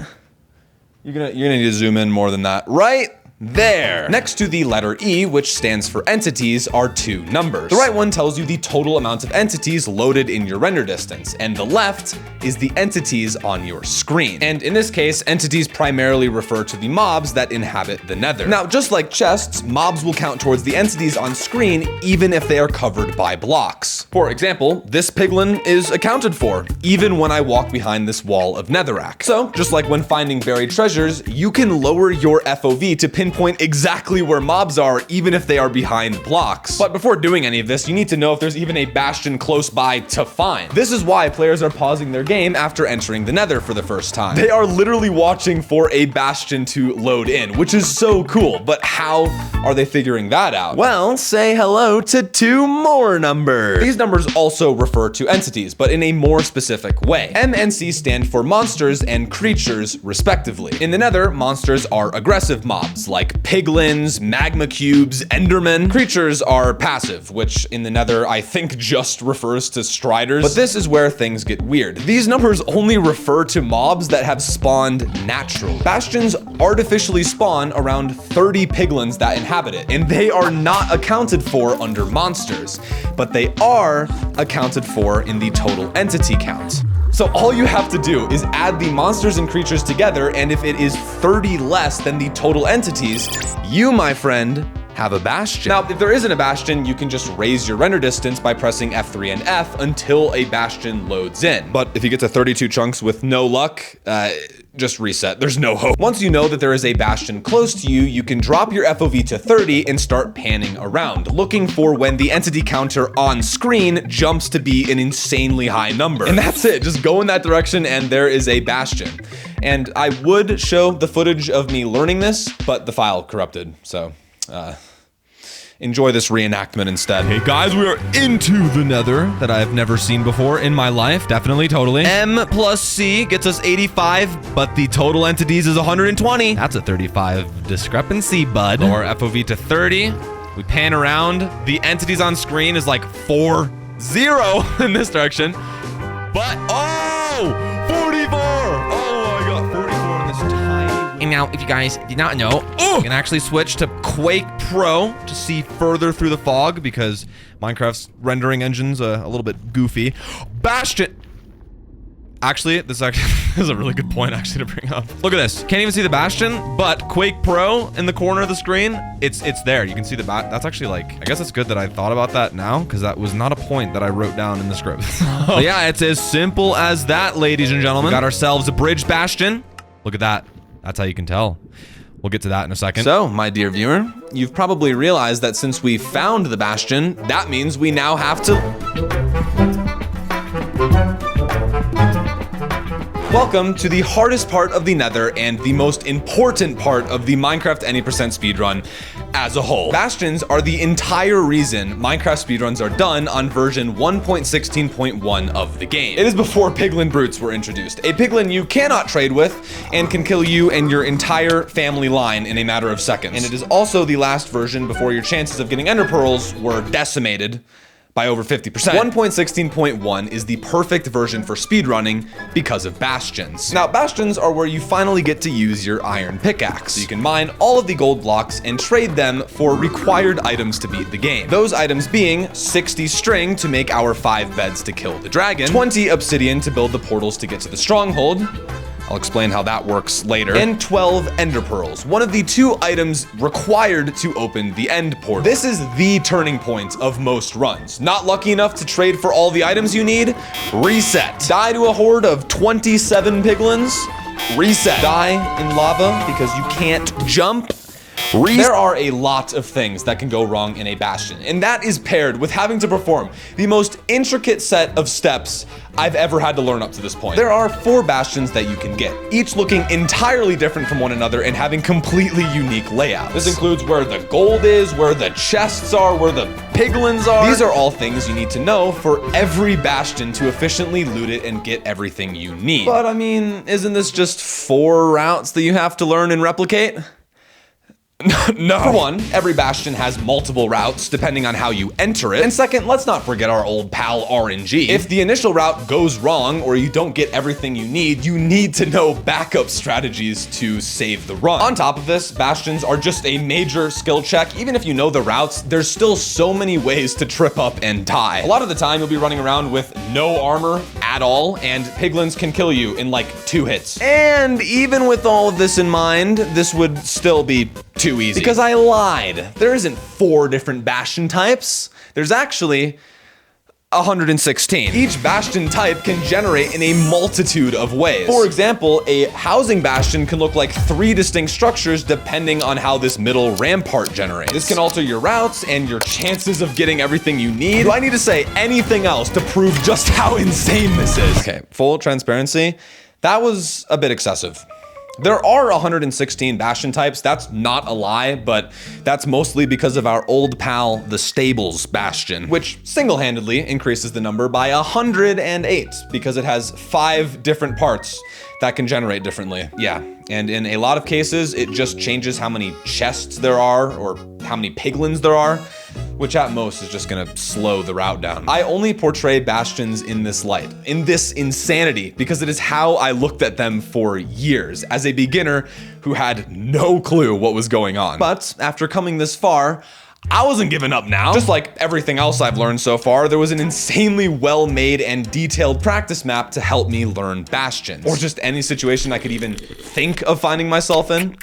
You're gonna need to zoom in more than that. Right there. Next to the letter E, which stands for entities, are 2 numbers. The right one tells you the total amount of entities loaded in your render distance, and the left is the entities on your screen. And in this case, entities primarily refer to the mobs that inhabit the Nether. Now, just like chests, mobs will count towards the entities on screen even if they are covered by blocks. For example, this piglin is accounted for, even when I walk behind this wall of netherrack. So, just like when finding buried treasures, you can lower your FOV to pinpoint exactly where mobs are, even if they are behind blocks. But before doing any of this, you need to know if there's even a bastion close by to find. This is why players are pausing their game after entering the Nether for the first time. They are literally watching for a bastion to load in, which is so cool. But how are they figuring that out? Well, say hello to 2 more numbers. These numbers also refer to entities, but in a more specific way. M and C stand for monsters and creatures, respectively. In the Nether, monsters are aggressive mobs, like like piglins, magma cubes, endermen. Creatures are passive, which in the nether I think just refers to striders. But this is where things get weird. These numbers only refer to mobs that have spawned naturally. Bastions artificially spawn around 30 piglins that inhabit it, and they are not accounted for under monsters, but they are accounted for in the total entity count. So all you have to do is add the monsters and creatures together, and if it is 30 less than the total entities, you, my friend, have a bastion. Now, if there isn't a bastion, you can just raise your render distance by pressing F3 and F until a bastion loads in. But if you get to 32 chunks with no luck, just reset. There's no hope. Once you know that there is a bastion close to you, you can drop your FOV to 30 and start panning around, looking for when the entity counter on screen jumps to be an insanely high number. And that's it. Just go in that direction and there is a bastion. And I would show the footage of me learning this, but the file corrupted. So, enjoy this reenactment instead. Hey guys, we are into the nether that I've never seen before in my life. Definitely, totally. M plus C gets us 85, but the total entities is 120. That's a 35 discrepancy, bud. Lower FOV to 30. We pan around. The entities on screen is like 40 in this direction. But, oh, 44. Oh, I got 44 in this tiny. And now, if you guys did not know, you can actually switch to Quake Pro to see further through the fog because Minecraft's rendering engine's a little bit goofy. Bastion. Actually, this is a really good point actually to bring up. Look at this. Can't even see the Bastion, but Quake Pro in the corner of the screen, it's there. You can see the that's actually like, I guess it's good that I thought about that now because that was not a point that I wrote down in the script. But yeah, it's as simple as that, ladies and gentlemen. We got ourselves a bridge Bastion. Look at that. That's how you can tell. We'll get to that in a second. So, my dear viewer, you've probably realized that since we found the Bastion, that means we now have to... Welcome to the hardest part of the nether and the most important part of the Minecraft any% speedrun as a whole. Bastions are the entire reason Minecraft speedruns are done on version 1.16.1 of the game. It is before piglin brutes were introduced. A piglin you cannot trade with and can kill you and your entire family line in a matter of seconds. And it is also the last version before your chances of getting ender pearls were decimated by over 50%. 1.16.1 is the perfect version for speedrunning because of bastions. Now, bastions are where you finally get to use your iron pickaxe. So you can mine all of the gold blocks and trade them for required items to beat the game. Those items being 60 string to make our 5 beds to kill the dragon, 20 obsidian to build the portals to get to the stronghold, I'll explain how that works later, and 12 ender pearls, one of the 2 items required to open the end portal. This is the turning point of most runs. Not lucky enough to trade for all the items you need? Reset. Die to a horde of 27 piglins? Reset. Die in lava because you can't jump? There are a lot of things that can go wrong in a bastion, and that is paired with having to perform the most intricate set of steps I've ever had to learn up to this point. There are 4 bastions that you can get, each looking entirely different from one another and having completely unique layouts. This includes where the gold is, where the chests are, where the piglins are. These are all things you need to know for every bastion to efficiently loot it and get everything you need. But I mean, isn't this just 4 routes that you have to learn and replicate? No. For one, every bastion has multiple routes depending on how you enter it. And second, let's not forget our old pal RNG. If the initial route goes wrong or you don't get everything you need to know backup strategies to save the run. On top of this, bastions are just a major skill check. Even if you know the routes, there's still so many ways to trip up and die. A lot of the time, you'll be running around with no armor at all, and piglins can kill you in like 2 hits. And even with all of this in mind, this would still be too easy. Because I lied. There isn't 4 different bastion types. There's actually 116. Each bastion type can generate in a multitude of ways. For example, a housing bastion can look like 3 distinct structures depending on how this middle rampart generates. This can alter your routes and your chances of getting everything you need. Do I need to say anything else to prove just how insane this is? Okay, full transparency, that was a bit excessive. There are 116 bastion types, that's not a lie, but that's mostly because of our old pal, the Stables Bastion, which single-handedly increases the number by 108 because it has 5 different parts that can generate differently. Yeah, and in a lot of cases, it just changes how many chests there are or how many piglins there are, which at most is just gonna slow the route down. I only portray bastions in this light, in this insanity, because it is how I looked at them for years as a beginner who had no clue what was going on. But after coming this far, I wasn't giving up now. Just like everything else I've learned so far, there was an insanely well-made and detailed practice map to help me learn bastions. Or just any situation I could even think of finding myself in.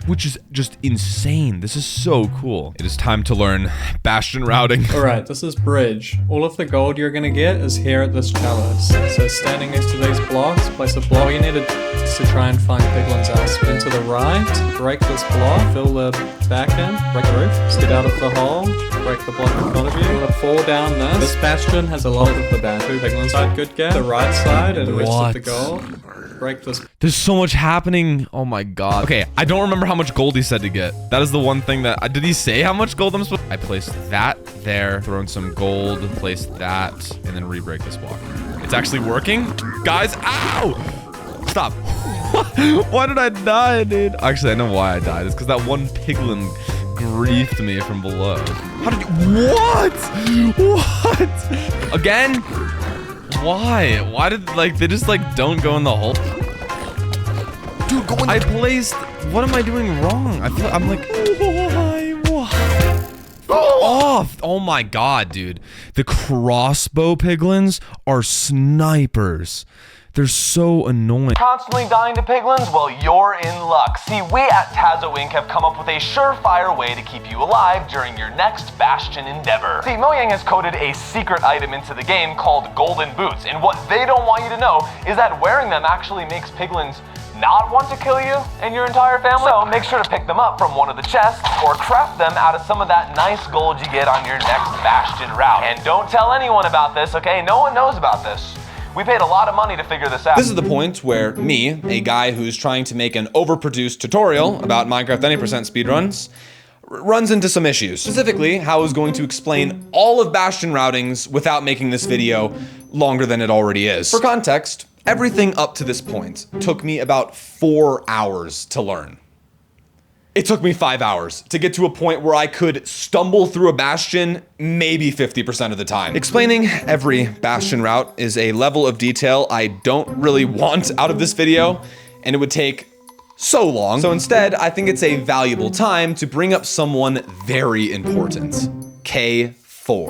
Which is just insane. This is so cool. It is time to learn bastion routing. Alright, this is bridge. All of the gold you're gonna get is here at this chalice. So standing next to these blocks, place a block. All you need to try and find piglins out. Spin to the right, break this block, fill the back in, break the roof, get out of the hole, break the block in front of you. You're gonna fall down this. This bastion has a lot of the bad. Two piglins side, good get. The right side and the rest of the gold. Break this. There's so much happening. Oh my god. Okay, I don't remember how much gold he said to get. That is the one thing that did he say how much gold I'm supposed to? I placed that there, throw in some gold, place that, and then re-break this block. It's actually working. Guys, ow! Stop. Why did I die, dude? Actually, I know why I died. It's because that one piglin griefed me from below. How did you? What? What? Again? Why? Why did, like, they just, like, don't go in the hole? Dude, go in. I placed, what am I doing wrong? I'm like, why? Off. Oh my god, dude. The crossbow piglins are snipers. They're so annoying. Constantly dying to piglins? Well, you're in luck. See, we at Tazoh Inc. have come up with a surefire way to keep you alive during your next bastion endeavor. See, Mojang has coded a secret item into the game called golden boots, and what they don't want you to know is that wearing them actually makes piglins not want to kill you and your entire family. So make sure to pick them up from one of the chests or craft them out of some of that nice gold you get on your next bastion route. And don't tell anyone about this, okay? No one knows about this. We paid a lot of money to figure this out. This is the point where me, a guy who's trying to make an overproduced tutorial about Minecraft 90% speedruns, runs into some issues. Specifically, how I was going to explain all of bastion routings without making this video longer than it already is. For context, everything up to this point took me about 4 hours to learn. It took me 5 hours to get to a point where I could stumble through a bastion maybe 50% of the time. Explaining every bastion route is a level of detail I don't really want out of this video, and it would take so long. So instead, I think it's a valuable time to bring up someone very important, K4.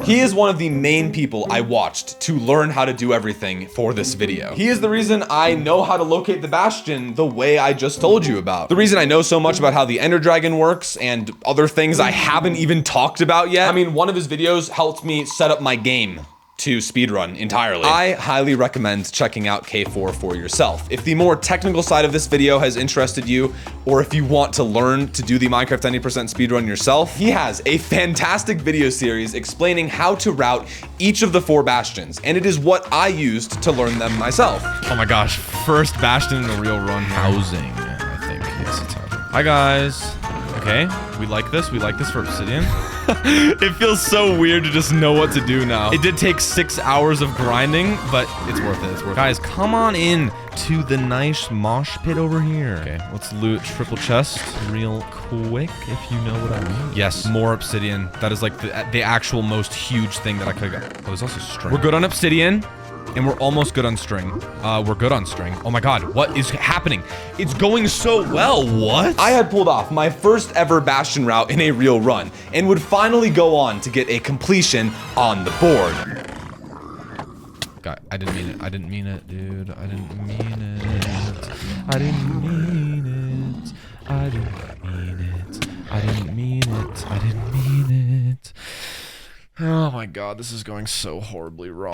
He is one of the main people I watched to learn how to do everything for this video. He is the reason I know how to locate the bastion the way I just told you about. The reason I know so much about how the Ender Dragon works and other things I haven't even talked about yet. I mean, one of his videos helped me set up my game to speedrun entirely. I highly recommend checking out K4 for yourself. If the more technical side of this video has interested you, or if you want to learn to do the Minecraft 90% speedrun yourself, he has a fantastic video series explaining how to route each of the 4 bastions, and it is what I used to learn them myself. Oh my gosh, first bastion in a real run. Housing, I think. Yes, it's housing. Hi guys. Okay, we like this for obsidian. It feels so weird to just know what to do now. It did take 6 hours of grinding, but it's worth it, it's worth it. Guys, come on in to the nice mosh pit over here. Okay, let's loot triple chest real quick, if you know what I mean. Yes, more obsidian. That is like the actual most huge thing that I could have got. Oh, there's also string. We're good on obsidian. And we're almost good on string. We're good on string. Oh my god, what is happening? It's going so well, what? I had pulled off my first ever bastion route in a real run, and would finally go on to get a completion on the board. God, I didn't mean it. I didn't mean it, dude. I didn't mean it. I didn't mean it. I didn't mean it. I didn't mean it. I didn't mean it. Oh my god, this is going so horribly wrong.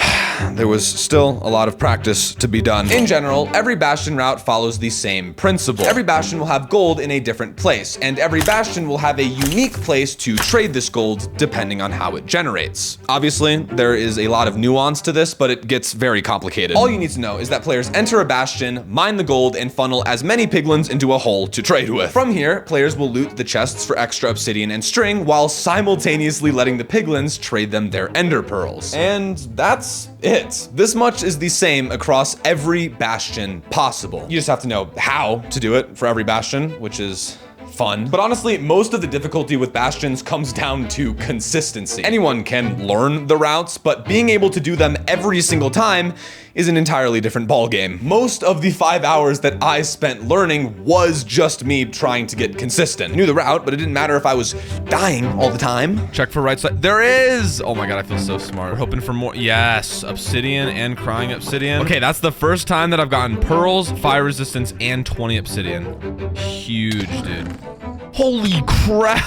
There was still a lot of practice to be done. In general, every bastion route follows the same principle. Every bastion will have gold in a different place, and every bastion will have a unique place to trade this gold depending on how it generates. Obviously, there is a lot of nuance to this, but it gets very complicated. All you need to know is that players enter a bastion, mine the gold, and funnel as many piglins into a hole to trade with. From here, players will loot the chests for extra obsidian and string, while simultaneously letting the piglins trade them their ender pearls. And that's it. This much is the same across every bastion possible. You just have to know how to do it for every bastion, which is fun. But honestly, most of the difficulty with bastions comes down to consistency. Anyone can learn the routes, but being able to do them every single time is an entirely different ballgame. Most of the 5 hours that I spent learning was just me trying to get consistent. I knew the route, but it didn't matter if I was dying all the time. Check for right side. There is! Oh my god, I feel so smart. We're hoping for more. Yes, obsidian and crying obsidian. Okay, that's the first time that I've gotten pearls, fire resistance, and 20 obsidian. Huge, dude. Holy crap!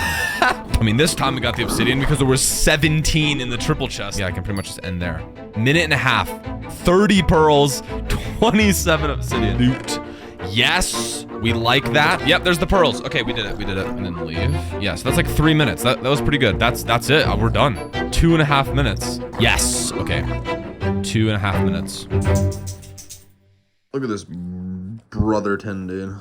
I mean, this time we got the obsidian because there were 17 in the triple chest. Yeah, I can pretty much just end there. Minute and a half, 30 pearls, 27 obsidian. Loot. Yes, we like that. Yep, there's the pearls. Okay, we did it. We didn't leave. Yeah, so that's like 3 minutes. That was pretty good. That's it. We're done. 2.5 minutes. Yes. Okay. 2.5 minutes. Look at this brotherton, dude.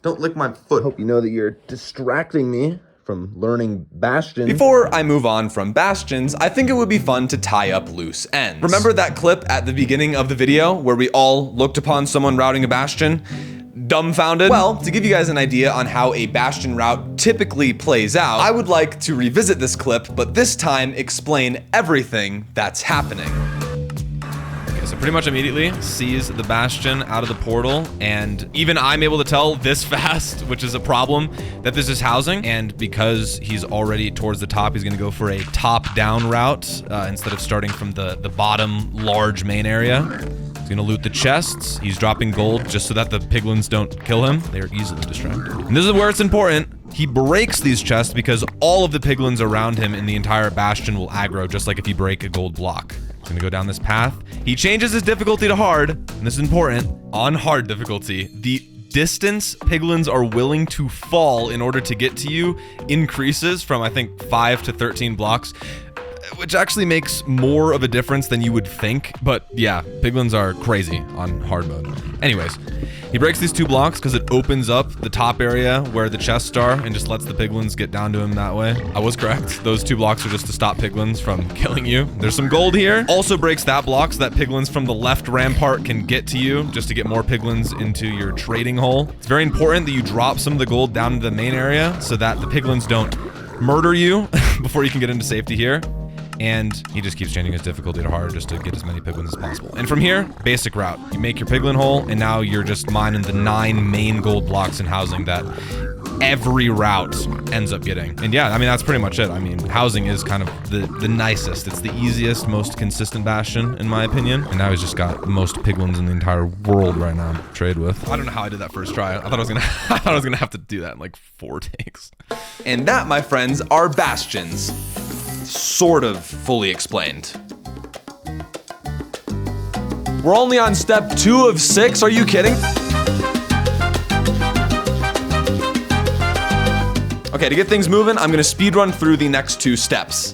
Don't lick my foot. Hope you know that you're distracting me from learning bastion. Before I move on from bastions, I think it would be fun to tie up loose ends. Remember that clip at the beginning of the video where we all looked upon someone routing a bastion? Dumbfounded? Well, to give you guys an idea on how a bastion route typically plays out, I would like to revisit this clip, but this time explain everything that's happening. So pretty much immediately sees the bastion out of the portal, and even I'm able to tell this fast, which is a problem, that this is housing. And because he's already towards the top, he's gonna go for a top-down route instead of starting from the bottom large main area. He's gonna loot the chests. He's dropping gold just so that the piglins don't kill him. They are easily distracted. And this is where it's important. He breaks these chests because all of the piglins around him in the entire bastion will aggro, just like if you break a gold block. He's gonna go down this path. He changes his difficulty to hard, and this is important. On hard difficulty, the distance piglins are willing to fall in order to get to you increases from, I think, 5 to 13 blocks, which actually makes more of a difference than you would think. But yeah, piglins are crazy on hard mode. Anyways, he breaks these 2 blocks because it opens up the top area where the chests are and just lets the piglins get down to him that way. I was correct. Those 2 blocks are just to stop piglins from killing you. There's some gold here. Also breaks that block so that piglins from the left rampart can get to you, just to get more piglins into your trading hole. It's very important that you drop some of the gold down into the main area so that the piglins don't murder you before you can get into safety here. And he just keeps changing his difficulty to hard just to get as many piglins as possible. And from here, basic route. You make your piglin hole, and now you're just mining the 9 main gold blocks in housing that every route ends up getting. And yeah, I mean, that's pretty much it. I mean, housing is kind of the nicest. It's the easiest, most consistent bastion, in my opinion. And now he's just got the most piglins in the entire world right now to trade with. I don't know how I did that first try. I thought I was gonna have to do that in like 4 takes. And that, my friends, are bastions. Sort of fully explained. We're only on step 2 of 6, are you kidding? Okay, to get things moving, I'm gonna speedrun through the next 2 steps.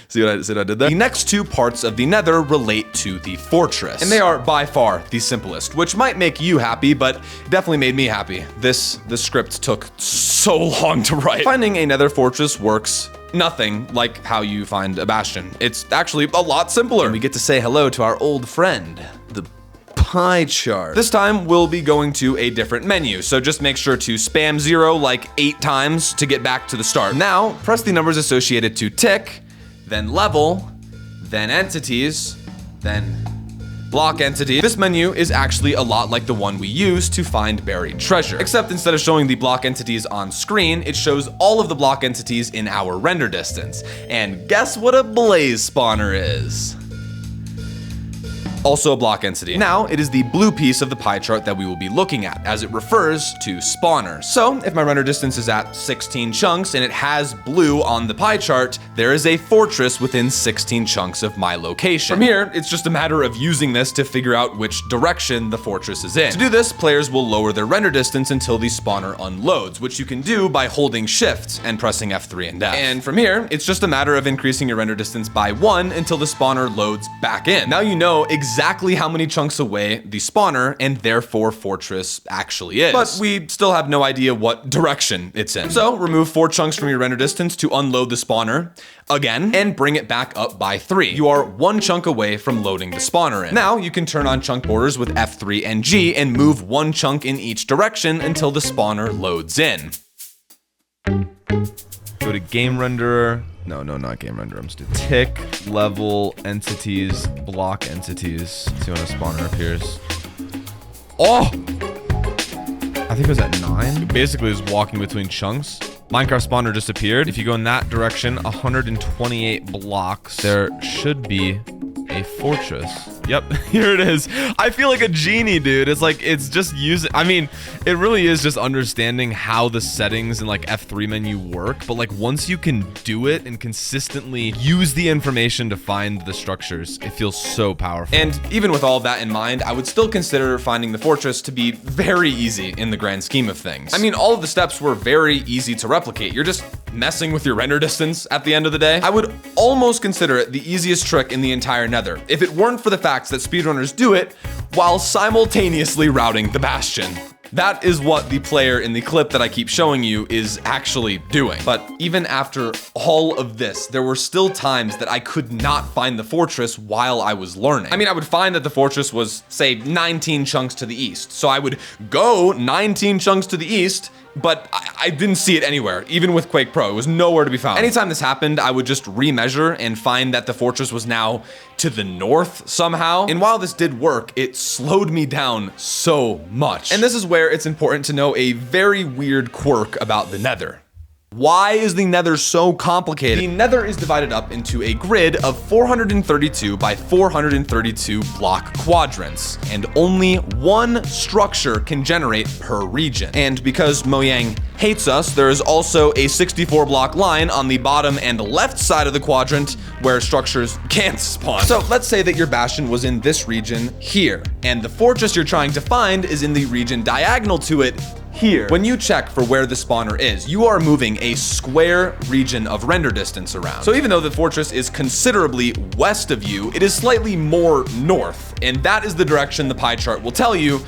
See what I did there? The next 2 parts of the Nether relate to the fortress, and they are by far the simplest, which might make you happy, but definitely made me happy. This script took so long to write. Finding a Nether fortress works nothing like how you find a bastion. It's actually a lot simpler. And we get to say hello to our old friend, the pie chart. This time we'll be going to a different menu, so just make sure to spam 0 like 8 times to get back to the start. Now, press the numbers associated to tick, then level, then entities, then block entity. This menu is actually a lot like the one we use to find buried treasure, except instead of showing the block entities on screen, it shows all of the block entities in our render distance. And guess what a blaze spawner is? Also a block entity. Now, it is the blue piece of the pie chart that we will be looking at, as it refers to spawners. So, if my render distance is at 16 chunks and it has blue on the pie chart, there is a fortress within 16 chunks of my location. From here, it's just a matter of using this to figure out which direction the fortress is in. To do this, players will lower their render distance until the spawner unloads, which you can do by holding Shift and pressing F3 and F. And from here, it's just a matter of increasing your render distance by 1 until the spawner loads back in. Now you know exactly exactly how many chunks away the spawner and therefore fortress actually is. But we still have no idea what direction it's in. So remove 4 chunks from your render distance to unload the spawner again and bring it back up by 3. You are 1 chunk away from loading the spawner in. Now you can turn on chunk borders with F3 and G and move 1 chunk in each direction until the spawner loads in. Go to game renderer. No, not game renderer. I'm stupid. Tick, level, entities, block entities. See when a spawner appears. Oh! I think it was at 9. Basically, it was walking between chunks. Minecraft spawner just appeared. If you go in that direction, 128 blocks, there should be a fortress. Yep, here it is. I feel like a genie, dude. It's like, it's just using, I mean, it really is just understanding how the settings in like F3 menu work, but like once you can do it and consistently use the information to find the structures, it feels so powerful. And even with all of that in mind, I would still consider finding the fortress to be very easy in the grand scheme of things. I mean, all of the steps were very easy to replicate. You're just messing with your render distance at the end of the day. I would almost consider it the easiest trick in the entire Nether, if it weren't for the fact that speedrunners do it while simultaneously routing the bastion. That is what the player in the clip that I keep showing you is actually doing. But even after all of this, there were still times that I could not find the fortress while I was learning. I mean, I would find that the fortress was, say, 19 chunks to the east. So I would go 19 chunks to the east, but I didn't see it anywhere, even with Quake Pro. It was nowhere to be found. Anytime this happened, I would just remeasure and find that the fortress was now to the north somehow. And while this did work, it slowed me down so much. And this is where it's important to know a very weird quirk about the Nether. Why is the Nether so complicated? The Nether is divided up into a grid of 432 by 432 block quadrants, and only 1 structure can generate per region. And because Mojang hates us, there is also a 64 block line on the bottom and left side of the quadrant where structures can't spawn. So let's say that your bastion was in this region here, and the fortress you're trying to find is in the region diagonal to it here. When you check for where the spawner is, you are moving a square region of render distance around. So even though the fortress is considerably west of you, it is slightly more north, and that is the direction the pie chart will tell you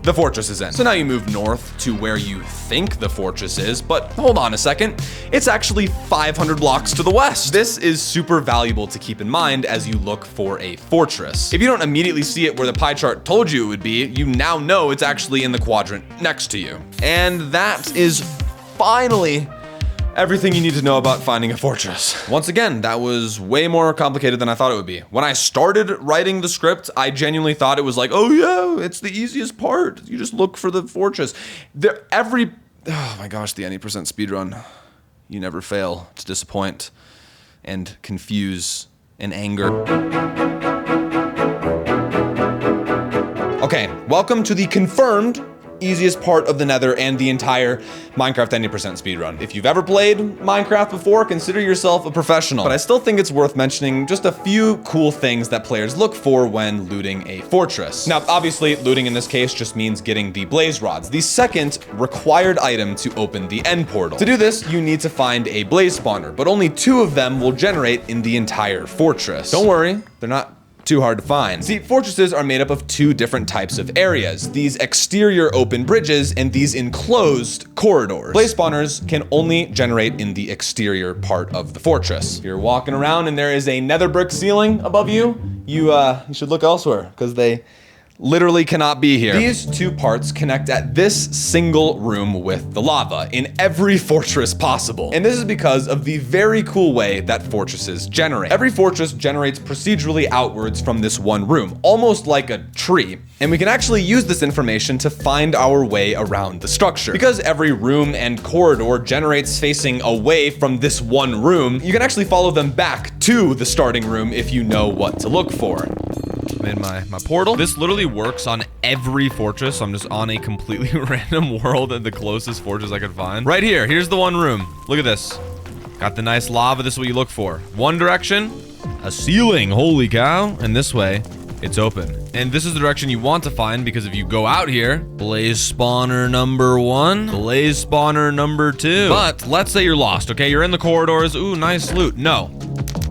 the fortress is in. So now you move north to where you think the fortress is, but hold on a second, it's actually 500 blocks to the west. This is super valuable to keep in mind as you look for a fortress. If you don't immediately see it where the pie chart told you it would be, you now know it's actually in the quadrant next to you. And that is finally everything you need to know about finding a fortress. Once again, that was way more complicated than I thought it would be. When I started writing the script, I genuinely thought it was like, oh yeah, it's the easiest part. You just look for the fortress. Oh my gosh, the any % speedrun. You never fail to disappoint and confuse and anger. Okay, welcome to the confirmed easiest part of the Nether and the entire Minecraft 90% speedrun. If you've ever played Minecraft before, consider yourself a professional. But I still think it's worth mentioning just a few cool things that players look for when looting a fortress. Now, obviously, looting in this case just means getting the blaze rods, the second required item to open the end portal. To do this, you need to find a blaze spawner, but only 2 of them will generate in the entire fortress. Don't worry, they're not too hard to find. See, fortresses are made up of 2 different types of areas, these exterior open bridges and these enclosed corridors. Blaze spawners can only generate in the exterior part of the fortress. If you're walking around and there is a nether brick ceiling above you, you should look elsewhere, because they literally cannot be here. These 2 parts connect at this single room with the lava in every fortress possible. And this is because of the very cool way that fortresses generate. Every fortress generates procedurally outwards from this one room, almost like a tree. And we can actually use this information to find our way around the structure. Because every room and corridor generates facing away from this one room, you can actually follow them back to the starting room if you know what to look for. In my portal. This literally works on every fortress. So I'm just on a completely random world and the closest fortress I could find. Right here, here's the one room. Look at this. Got the nice lava, this is what you look for. One direction, a ceiling, holy cow. And this way, it's open. And this is the direction you want to find, because if you go out here, blaze spawner number 1, blaze spawner number 2. But let's say you're lost, okay? You're in the corridors, ooh, nice loot. No.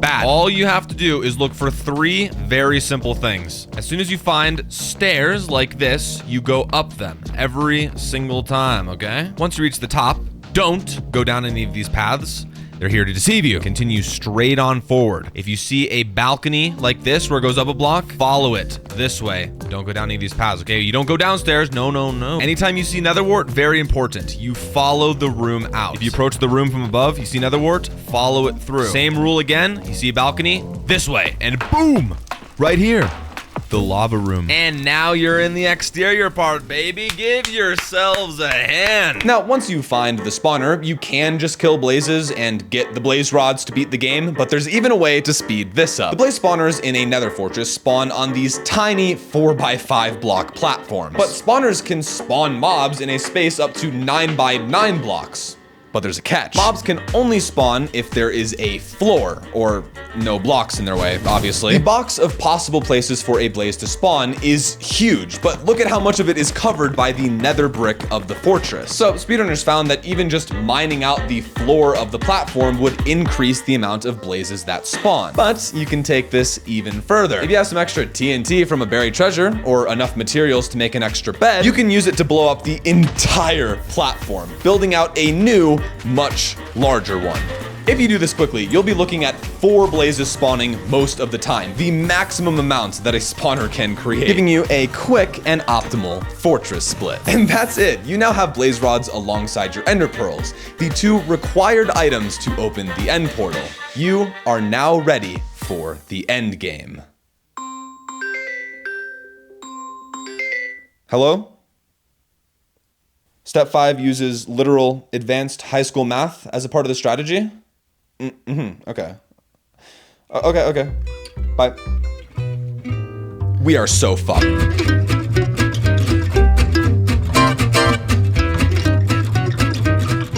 bad. All you have to do is look for 3 very simple things. As soon as you find stairs like this, you go up them every single time, okay? Once you reach the top, don't go down any of these paths. They're here to deceive you. Continue straight on forward. If you see a balcony like this where it goes up a block, follow it this way. Don't go down any of these paths, okay? You don't go downstairs. No, no, no. Anytime you see nether wart, very important. You follow the room out. If you approach the room from above, you see nether wart, follow it through. Same rule again. You see a balcony, this way, and boom, right here. The lava room. And now you're in the exterior part, baby. Give yourselves a hand. Now, once you find the spawner, you can just kill blazes and get the blaze rods to beat the game, but there's even a way to speed this up. The blaze spawners in a nether fortress spawn on these tiny 4x5 block platforms. But spawners can spawn mobs in a space up to 9x9 blocks. But there's a catch. Mobs can only spawn if there is a floor, or no blocks in their way, obviously. The box of possible places for a blaze to spawn is huge, but look at how much of it is covered by the nether brick of the fortress. So speedrunners found that even just mining out the floor of the platform would increase the amount of blazes that spawn. But you can take this even further. If you have some extra TNT from a buried treasure, or enough materials to make an extra bed, you can use it to blow up the entire platform, building out a new, much larger one. If you do this quickly, you'll be looking at 4 blazes spawning most of the time, the maximum amount that a spawner can create, giving you a quick and optimal fortress split. And that's it. You now have blaze rods alongside your ender pearls, the 2 required items to open the end portal. You are now ready for the end game. Hello? Step 5 uses literal advanced high school math as a part of the strategy. Okay. Okay. Bye. We are so fucked.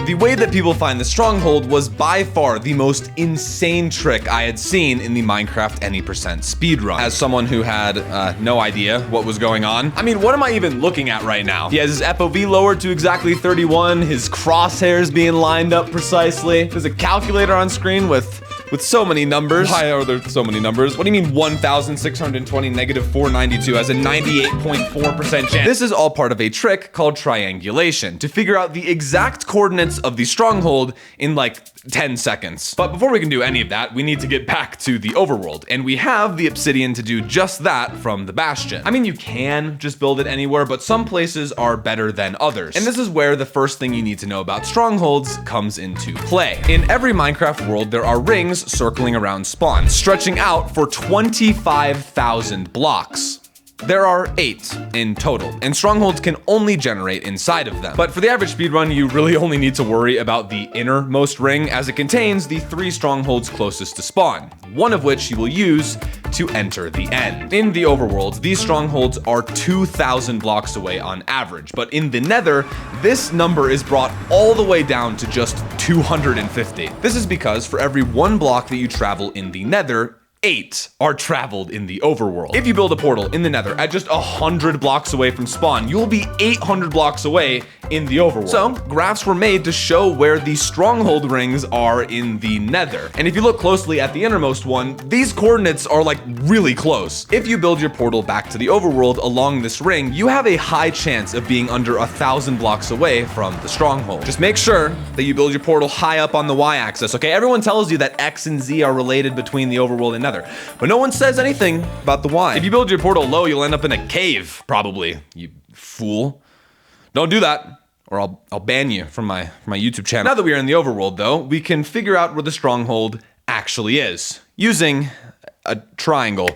The way that people find the stronghold was by far the most insane trick I had seen in the Minecraft any percent speedrun. As someone who had no idea what was going on, I mean, what am I even looking at right now? He has his FOV lowered to exactly 31, his crosshairs being lined up precisely. There's a calculator on screen with so many numbers. Why are there so many numbers? What do you mean 1,620 negative 492 has a 98.4% chance? This is all part of a trick called triangulation to figure out the exact coordinates of the stronghold in like 10 seconds. But before we can do any of that, we need to get back to the overworld, and we have the obsidian to do just that from the bastion. I mean, you can just build it anywhere, but some places are better than others. And this is where the first thing you need to know about strongholds comes into play. In every Minecraft world, there are rings circling around spawn, stretching out for 25,000 blocks. There are 8 in total, and strongholds can only generate inside of them. But for the average speedrun, you really only need to worry about the innermost ring, as it contains the 3 strongholds closest to spawn, one of which you will use to enter the end. In the overworld, these strongholds are 2,000 blocks away on average, but in the nether, this number is brought all the way down to just 250. This is because for every 1 block that you travel in the nether, 8 are traveled in the overworld. If you build a portal in the nether at just 100 blocks away from spawn, you'll be 800 blocks away in the overworld. So graphs were made to show where the stronghold rings are in the nether. And if you look closely at the innermost one, these coordinates are like really close. If you build your portal back to the overworld along this ring, you have a high chance of being under 1,000 blocks away from the stronghold. Just make sure that you build your portal high up on the y-axis, okay? Everyone tells you that X and Z are related between the overworld and nether, but no one says anything about the Y. If you build your portal low, you'll end up in a cave, probably, you fool. Don't do that, or I'll ban you from my YouTube channel. Now that we are in the overworld, though, we can figure out where the stronghold actually is, using a triangle.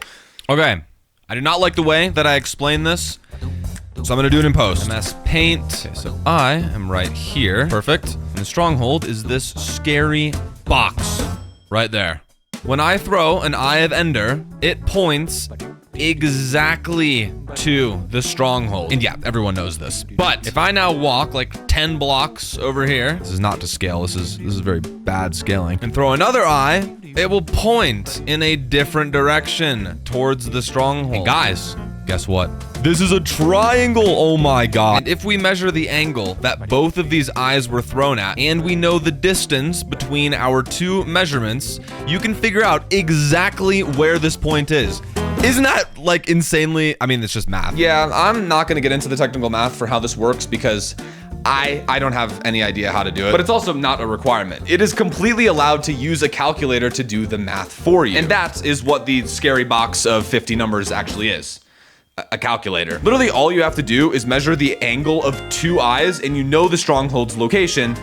Okay, I do not like the way that I explain this, so I'm gonna do it in post. MS Paint. Okay, so I am right here. Perfect. And the stronghold is this scary box right there. When I throw an Eye of Ender, it points exactly to the stronghold. And yeah, everyone knows this. But if I now walk like 10 blocks over here, this is not to scale, this is very bad scaling, and throw another eye, it will point in a different direction towards the stronghold. And guys, guess what? This is a triangle, oh my god. And if we measure the angle that both of these eyes were thrown at, and we know the distance between our two measurements, you can figure out exactly where this point is. Isn't that like insanely, I mean, it's just math. Yeah, I'm not gonna get into the technical math for how this works because I don't have any idea how to do it, but it's also not a requirement. It is completely allowed to use a calculator to do the math for you. And that is what the scary box of 50 numbers actually is. A calculator. Literally all you have to do is measure the angle of two eyes and you know the stronghold's location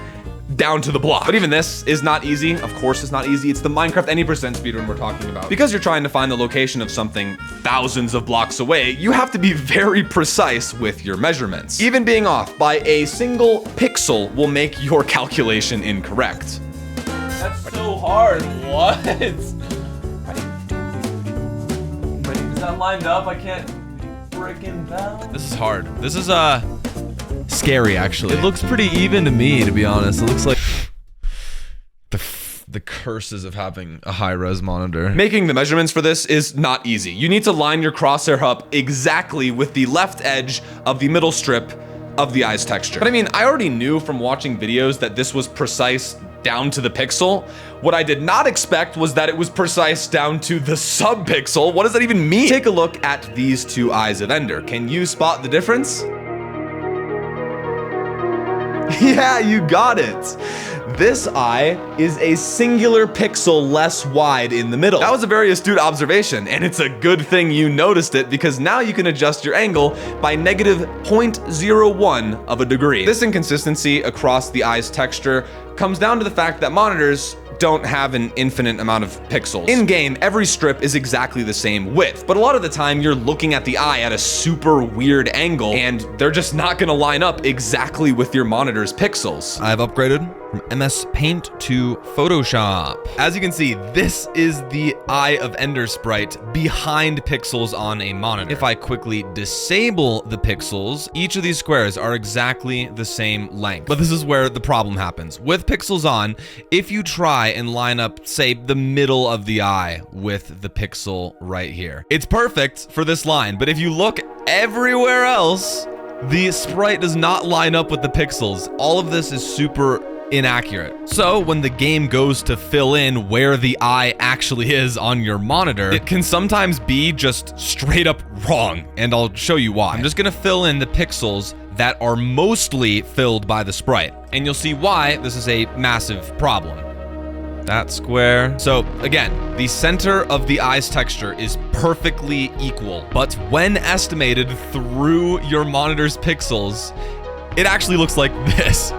down to the block. But even this is not easy. Of course it's not easy. It's the Minecraft any percent speedrun we're talking about. Because you're trying to find the location of something thousands of blocks away, you have to be very precise with your measurements. Even being off by a single pixel will make your calculation incorrect. That's so hard. What? Is that lined up? I can't freaking tell. This is hard. This is scary actually. It looks pretty even to me, to be honest. It looks like the curses of having a high-res monitor. Making the measurements for this is not easy. You need to line your crosshair up exactly with the left edge of the middle strip of the eye's texture. But I mean, I already knew from watching videos that this was precise down to the pixel. What I did not expect was that it was precise down to the sub-pixel. What does that even mean? Take a look at these two eyes of Ender. Can you spot the difference? Yeah, you got it. This eye is a singular pixel less wide in the middle. That was a very astute observation, and it's a good thing you noticed it because now you can adjust your angle by negative 0.01 of a degree. This inconsistency across the eye's texture comes down to the fact that monitors don't have an infinite amount of pixels. In game, every strip is exactly the same width, but a lot of the time you're looking at the eye at a super weird angle and they're just not gonna line up exactly with your monitor's pixels. I've upgraded from MS Paint to Photoshop. As you can see, this is the Eye of Ender sprite behind pixels on a monitor. If I quickly disable the pixels, each of these squares are exactly the same length. But this is where the problem happens. With pixels on, if you try and line up, say, the middle of the eye with the pixel right here, it's perfect for this line. But if you look everywhere else, the sprite does not line up with the pixels. All of this is super inaccurate. So when the game goes to fill in where the eye actually is on your monitor, it can sometimes be just straight up wrong, and I'll show you why. I'm just gonna fill in the pixels that are mostly filled by the sprite, and you'll see why this is a massive problem. That square. So again, the center of the eye's texture is perfectly equal, but when estimated through your monitor's pixels, it actually looks like this.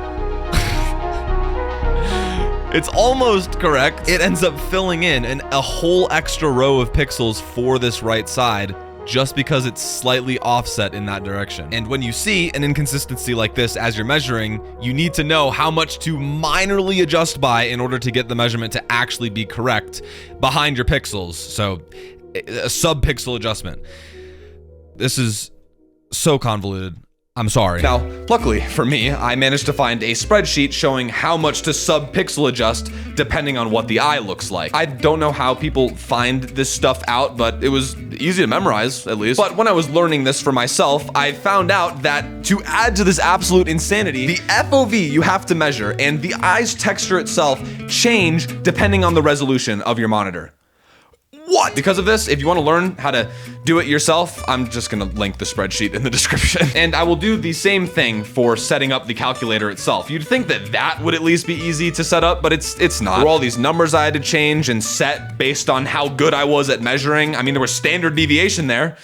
It's almost correct. It ends up filling in a whole extra row of pixels for this right side just because it's slightly offset in that direction. And when you see an inconsistency like this as you're measuring, you need to know how much to minorly adjust by in order to get the measurement to actually be correct behind your pixels. So a sub-pixel adjustment. This is so convoluted. I'm sorry. Now, luckily for me, I managed to find a spreadsheet showing how much to sub-pixel adjust depending on what the eye looks like. I don't know how people find this stuff out, but it was easy to memorize, at least. But when I was learning this for myself, I found out that to add to this absolute insanity, the FOV you have to measure and the eye's texture itself change depending on the resolution of your monitor. What? Because of this, if you want to learn how to do it yourself, I'm just gonna link the spreadsheet in the description. And I will do the same thing for setting up the calculator itself. You'd think that that would at least be easy to set up, but it's not. There were all these numbers I had to change and set based on how good I was at measuring. I mean, there was standard deviation there.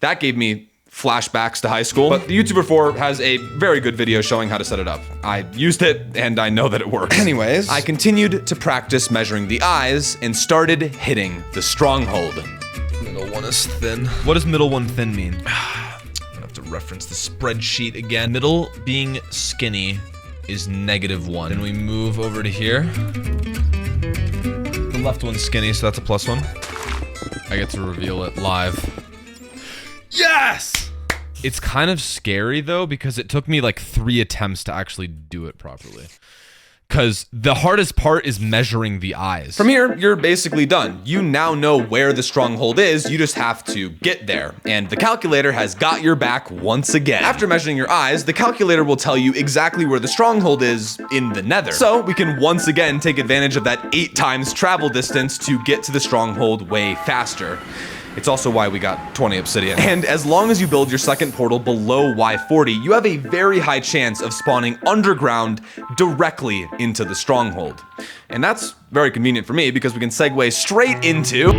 That gave me flashbacks to high school. But the YouTuber 4 has a very good video showing how to set it up. I used it and I know that it works. Anyways, I continued to practice measuring the eyes and started hitting the stronghold. Middle one is thin. What does middle one thin mean? I have to reference the spreadsheet again. Middle being skinny is -1. Then we move over to here. The left one's skinny, so that's a +1. I get to reveal it live. Yes! It's kind of scary though, because it took me like 3 attempts to actually do it properly. because the hardest part is measuring the eyes. From here, you're basically done. You now know where the stronghold is, you just have to get there. And the calculator has got your back once again. After measuring your eyes, the calculator will tell you exactly where the stronghold is in the Nether. So we can once again take advantage of that 8 times travel distance to get to the stronghold way faster. It's also why we got 20 obsidian. And as long as you build your second portal below Y40, you have a very high chance of spawning underground directly into the stronghold. And that's very convenient for me because we can segue straight into...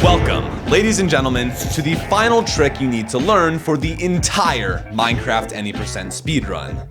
Welcome, ladies and gentlemen, to the final trick you need to learn for the entire Minecraft any% speedrun.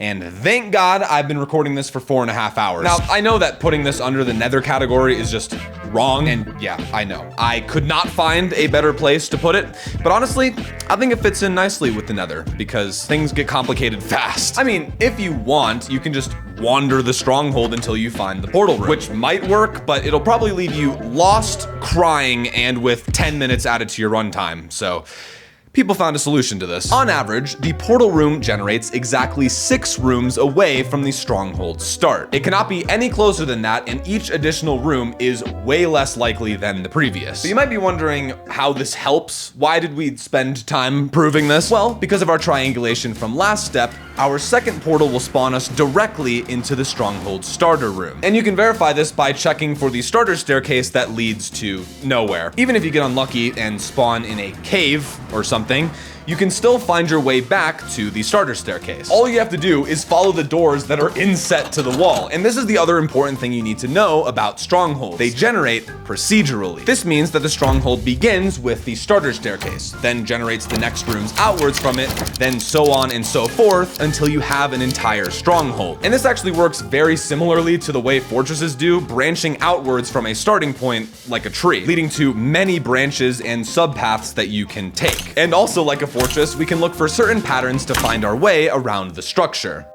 And thank God I've been recording this for 4.5 hours. Now, I know that putting this under the Nether category is just wrong, and yeah, I know. I could not find a better place to put it, but honestly, I think it fits in nicely with the Nether, because things get complicated fast. I mean, if you want, you can just wander the stronghold until you find the portal room, which might work, but it'll probably leave you lost, crying, and with 10 minutes added to your runtime, so... People found a solution to this. On average, the portal room generates exactly 6 rooms away from the stronghold start. It cannot be any closer than that, and each additional room is way less likely than the previous. So you might be wondering how this helps. Why did we spend time proving this? Well, because of our triangulation from last step, our second portal will spawn us directly into the stronghold starter room. And you can verify this by checking for the starter staircase that leads to nowhere. Even if you get unlucky and spawn in a cave or something, you can still find your way back to the starter staircase. All you have to do is follow the doors that are inset to the wall. And this is the other important thing you need to know about strongholds. They generate procedurally. This means that the stronghold begins with the starter staircase, then generates the next rooms outwards from it, then so on and so forth until you have an entire stronghold. And this actually works very similarly to the way fortresses do, branching outwards from a starting point like a tree, leading to many branches and subpaths that you can take. And also like a fortress, we can look for certain patterns to find our way around the structure.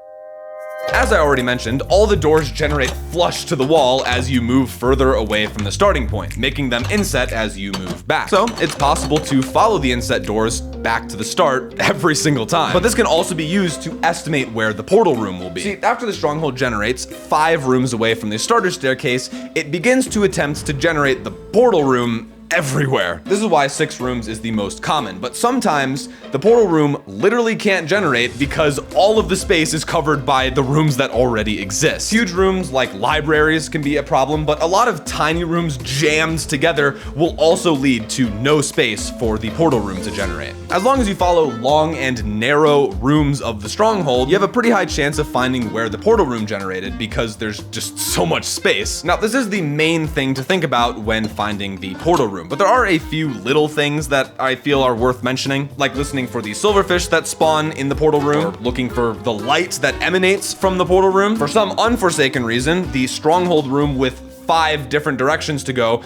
As I already mentioned, all the doors generate flush to the wall as you move further away from the starting point, making them inset as you move back. So it's possible to follow the inset doors back to the start every single time. But this can also be used to estimate where the portal room will be. See, after the stronghold generates 5 rooms away from the starter staircase, it begins to attempt to generate the portal room everywhere. This is why 6 rooms is the most common, but sometimes the portal room literally can't generate because all of the space is covered by the rooms that already exist. Huge rooms like libraries can be a problem, but a lot of tiny rooms jammed together will also lead to no space for the portal room to generate. As long as you follow long and narrow rooms of the stronghold, you have a pretty high chance of finding where the portal room generated because there's just so much space. Now, this is the main thing to think about when finding the portal room. But there are a few little things that I feel are worth mentioning, like listening for the silverfish that spawn in the portal room, or looking for the light that emanates from the portal room. For some unforsaken reason, the stronghold room with 5 different directions to go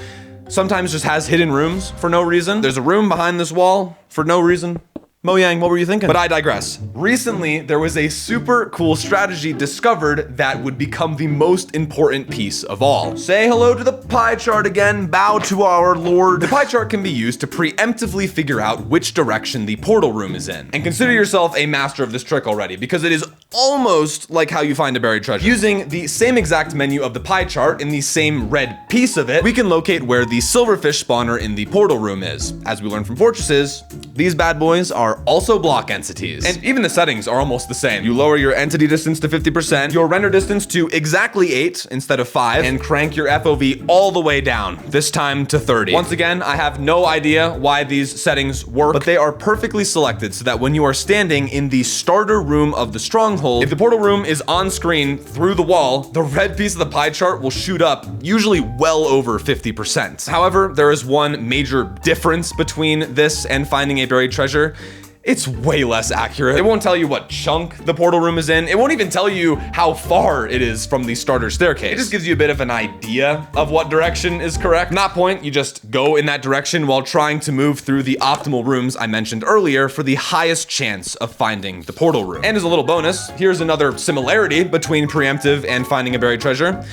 sometimes just has hidden rooms for no reason. There's a room behind this wall for no reason. Mojang, what were you thinking? But I digress. Recently, there was a super cool strategy discovered that would become the most important piece of all. Say hello to the pie chart again, bow to our lord. The pie chart can be used to preemptively figure out which direction the portal room is in. And consider yourself a master of this trick already, because it is almost like how you find a buried treasure. Using the same exact menu of the pie chart in the same red piece of it, we can locate where the silverfish spawner in the portal room is. As we learned from fortresses, these bad boys are also block entities. And even the settings are almost the same. You lower your entity distance to 50%, your render distance to exactly 8 instead of 5, and crank your FOV all the way down, this time to 30. Once again, I have no idea why these settings work, but they are perfectly selected so that when you are standing in the starter room of the stronghold, if the portal room is on screen through the wall, the red piece of the pie chart will shoot up, usually well over 50%. However, there is one major difference between this and finding a buried treasure. It's way less accurate. It won't tell you what chunk the portal room is in. It won't even tell you how far it is from the starter staircase. It just gives you a bit of an idea of what direction is correct. From that point, you just go in that direction while trying to move through the optimal rooms I mentioned earlier for the highest chance of finding the portal room. And as a little bonus, here's another similarity between preemptive and finding a buried treasure.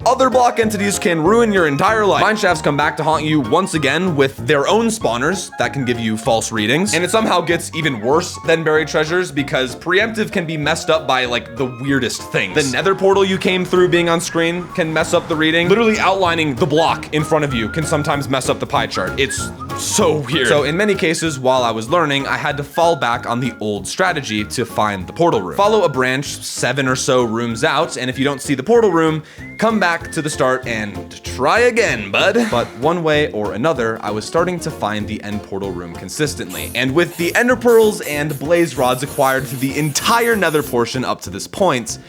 Other block entities can ruin your entire life. Mineshafts come back to haunt you once again with their own spawners that can give you false readings. And it somehow gets even worse than buried treasures because preemptive can be messed up by like the weirdest things. The nether portal you came through being on screen can mess up the reading. Literally outlining the block in front of you can sometimes mess up the pie chart. It's so weird. So in many cases, while I was learning, I had to fall back on the old strategy to find the portal room. Follow a branch 7 or so rooms out, and if you don't see the portal room, come back to the start and try again, bud. But one way or another, I was starting to find the end portal room consistently. And with the ender pearls and blaze rods acquired through the entire nether portion up to this point,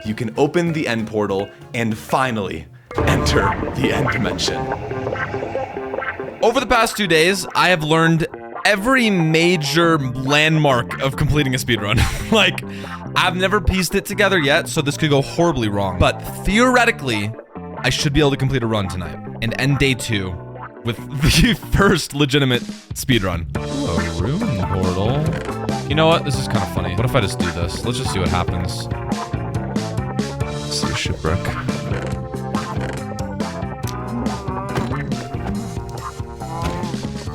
you can open the end portal and finally enter the end dimension. Over the past 2 days, I have learned every major landmark of completing a speedrun. Like, I've never pieced it together yet, so this could go horribly wrong. But theoretically, I should be able to complete a run tonight and end day 2 with the first legitimate speedrun. A room portal. You know what? This is kind of funny. What if I just do this? Let's just see what happens. Let's see a shipwreck.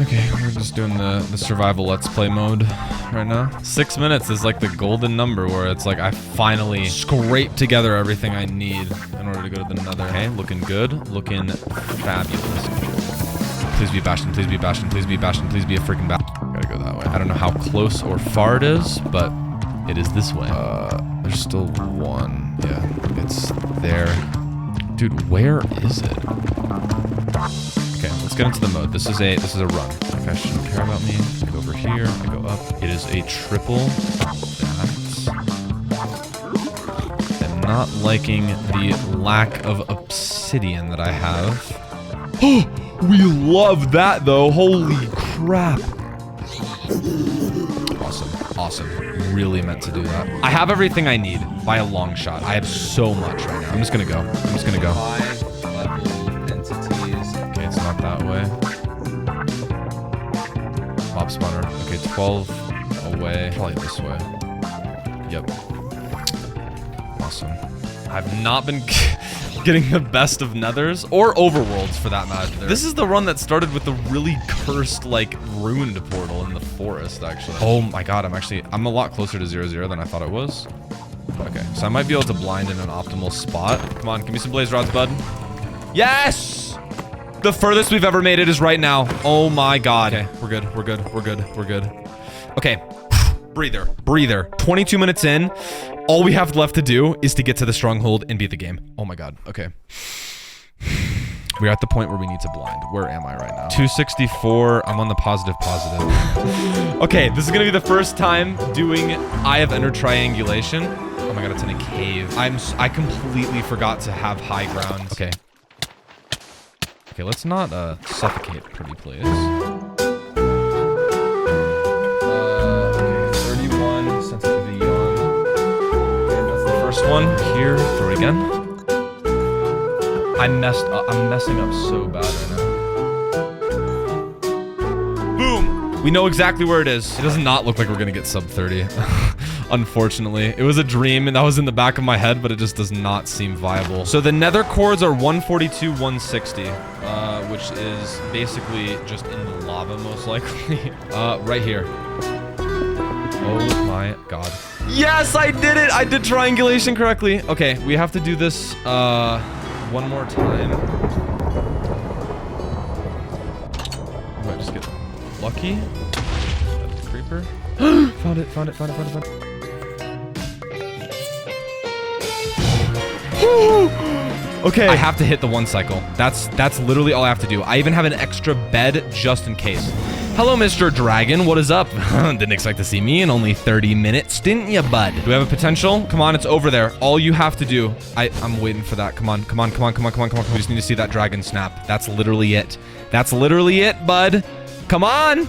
Okay, we're just doing the survival let's play mode right now. 6 minutes is like the golden number where it's like I finally scrape together everything I need in order to go to the nether. Okay, looking good, looking fabulous. Please be bastion, please be bastion, please be bastion, please be a freaking bastion. Gotta go that way. I don't know how close or far it is, but it is this way. There's still one. Yeah, it's there. Dude, where is it? Okay, let's get into the mode. This is a run. Like, I shouldn't care about me. I go over here, I go up. It is a triple that. I'm not liking the lack of obsidian that I have. Oh, we love that though. Holy crap. Awesome, awesome. Really meant to do that. I have everything I need by a long shot. I have so much right now. I'm just gonna go. I'm just gonna go. It's not that way. Mob spawner. Okay, 12 away. Probably this way. Yep. Awesome. I've not been getting the best of nethers or overworlds for that matter. This is the run that started with the really cursed, like, ruined portal in the forest, actually. Oh my god, I'm a lot closer to 0-0 than I thought it was. Okay, so I might be able to blind in an optimal spot. Come on, give me some blaze rods, bud. Yes! The furthest we've ever made it is right now. Oh my god. Okay, we're good, we're good, we're good, we're good. Okay, breather, breather. 22 minutes in. All we have left to do is to get to the stronghold and beat the game. Oh my god, okay. We're at the point where we need to blind. Where am I right now? 264, I'm on the positive. Okay, this is gonna be the first time doing Eye of Ender triangulation. Oh my god, it's in a cave. I completely forgot to have high ground. Okay. Okay, let's not suffocate, pretty please. Okay, 31, sensitivity on. Okay, that's the first one. Here, throw it again. I'm messing up so bad right now. Boom! We know exactly where it is. It does not look like we're gonna get sub 30. Unfortunately. It was a dream and that was in the back of my head, but it just does not seem viable. So the nether cores are 142, 160, which is basically just in the lava most likely. Right here. Oh my god. Yes, I did it! I did triangulation correctly. Okay, we have to do this, one more time. I might just get lucky. That's a creeper. Found it. Okay. I have to hit the 1 cycle. That's literally all I have to do. I even have an extra bed just in case. Hello, Mr. Dragon. What is up? Didn't expect to see me in only 30 minutes, didn't you, bud? Do we have a potential? Come on, it's over there. All you have to do. I'm waiting for that. Come on. We just need to see that dragon snap. That's literally it. That's literally it, bud. Come on.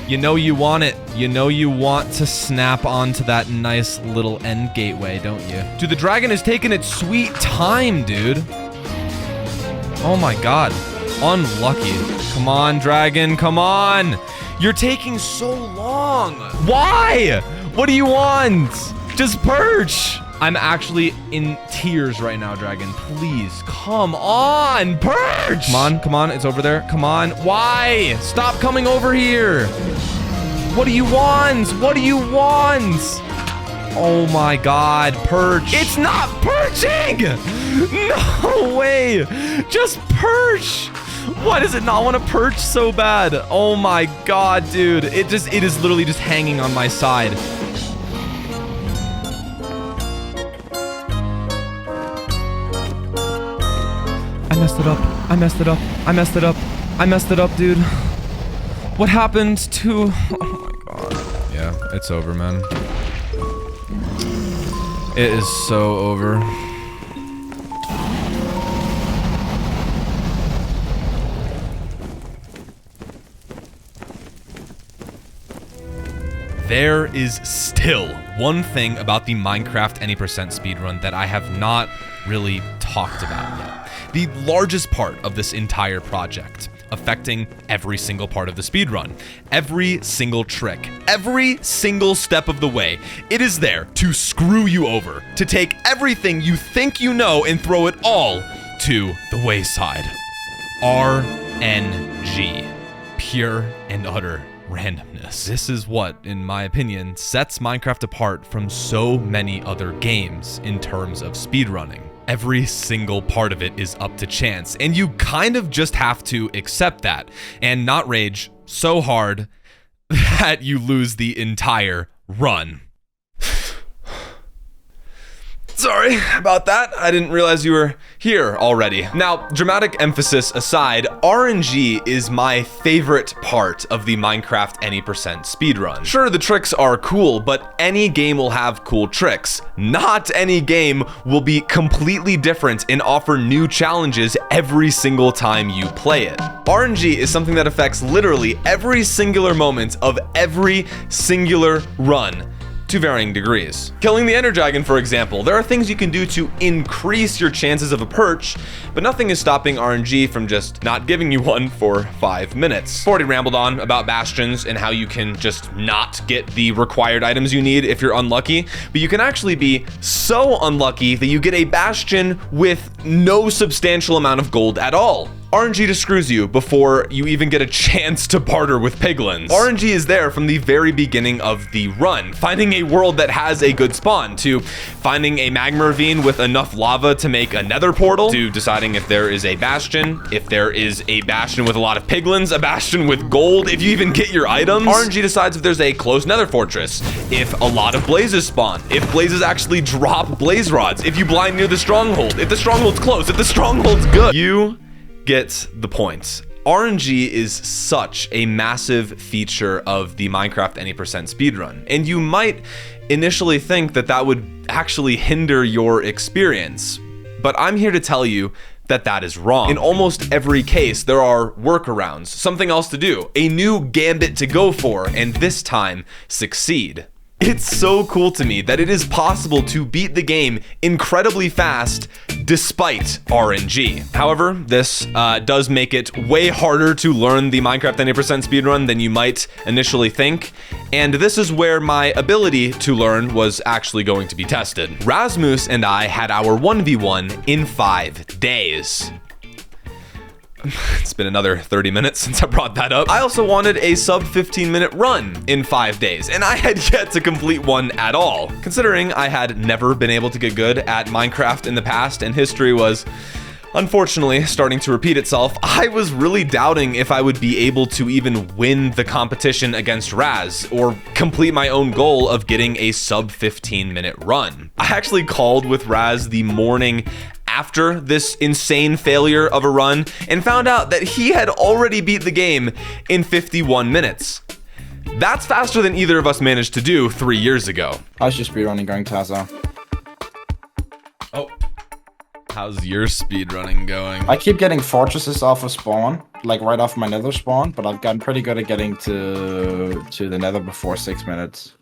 You know you want it. You know you want to snap onto that nice little end gateway, don't you? Dude, the dragon is taking its sweet time, dude. Oh my god. Unlucky. Come on, dragon. Come on. You're taking so long. Why? What do you want? Just perch. I'm actually in tears right now, Dragon. Please, come on, Purge! Come on, it's over there. Come on. Why? Stop coming over here. What do you want? What do you want? Oh my God, Purge. It's not purging! No way! Just purge! Why does it not want to perch so bad? Oh my God, dude. It is literally just hanging on my side. I messed it up. I messed it up. I messed it up. I messed it up, dude. What happened to... Oh my God. Yeah, it's over, man. It is so over. There is still one thing about the Minecraft any percent speedrun that I have not really talked about yet. The largest part of this entire project, affecting every single part of the speedrun, every single trick, every single step of the way. It is there to screw you over, to take everything you think you know and throw it all to the wayside. RNG. Pure and utter randomness. This is what, in my opinion, sets Minecraft apart from so many other games in terms of speedrunning. Every single part of it is up to chance, and you kind of just have to accept that and not rage so hard that you lose the entire run. Sorry about that. I didn't realize you were here already. Now, dramatic emphasis aside, RNG is my favorite part of the Minecraft any percent speedrun. Sure, the tricks are cool, but any game will have cool tricks. Not any game will be completely different and offer new challenges every single time you play it. RNG is something that affects literally every singular moment of every singular run, to varying degrees. Killing the Ender Dragon, for example, there are things you can do to increase your chances of a perch, but nothing is stopping RNG from just not giving you one for 5 minutes. I've already rambled on about bastions and how you can just not get the required items you need if you're unlucky, but you can actually be so unlucky that you get a bastion with no substantial amount of gold at all. RNG just screws you before you even get a chance to barter with piglins. RNG is there from the very beginning of the run, finding a world that has a good spawn, to finding a magma ravine with enough lava to make a nether portal, to deciding if there is a bastion, if there is a bastion with a lot of piglins, a bastion with gold, if you even get your items. RNG decides if there's a close nether fortress, if a lot of blazes spawn, if blazes actually drop blaze rods, if you blind near the stronghold, if the stronghold's close, if the stronghold's good. You get the point. RNG is such a massive feature of the Minecraft any percent speedrun, and you might initially think that that would actually hinder your experience, but I'm here to tell you that that is wrong. In almost every case, there are workarounds, something else to do, a new gambit to go for, and this time, succeed. It's so cool to me that it is possible to beat the game incredibly fast despite RNG. However, this does make it way harder to learn the Minecraft 90% speedrun than you might initially think, and this is where my ability to learn was actually going to be tested. Rasmus and I had our 1v1 in 5 days. It's been another 30 minutes since I brought that up. I also wanted a sub 15-minute run in 5 days, and I had yet to complete one at all. Considering I had never been able to get good at Minecraft in the past, and history was unfortunately starting to repeat itself, I was really doubting if I would be able to even win the competition against Raz, or complete my own goal of getting a sub 15-minute run. I actually called with Raz the morning after this insane failure of a run and found out that he had already beat the game in 51 minutes. That's faster than either of us managed to do 3 years ago. I was just speedrunning going tazoh. Oh, how's your speedrunning going? I keep getting fortresses off of spawn, like right off my nether spawn, but I've gotten pretty good at getting to the nether before 6 minutes.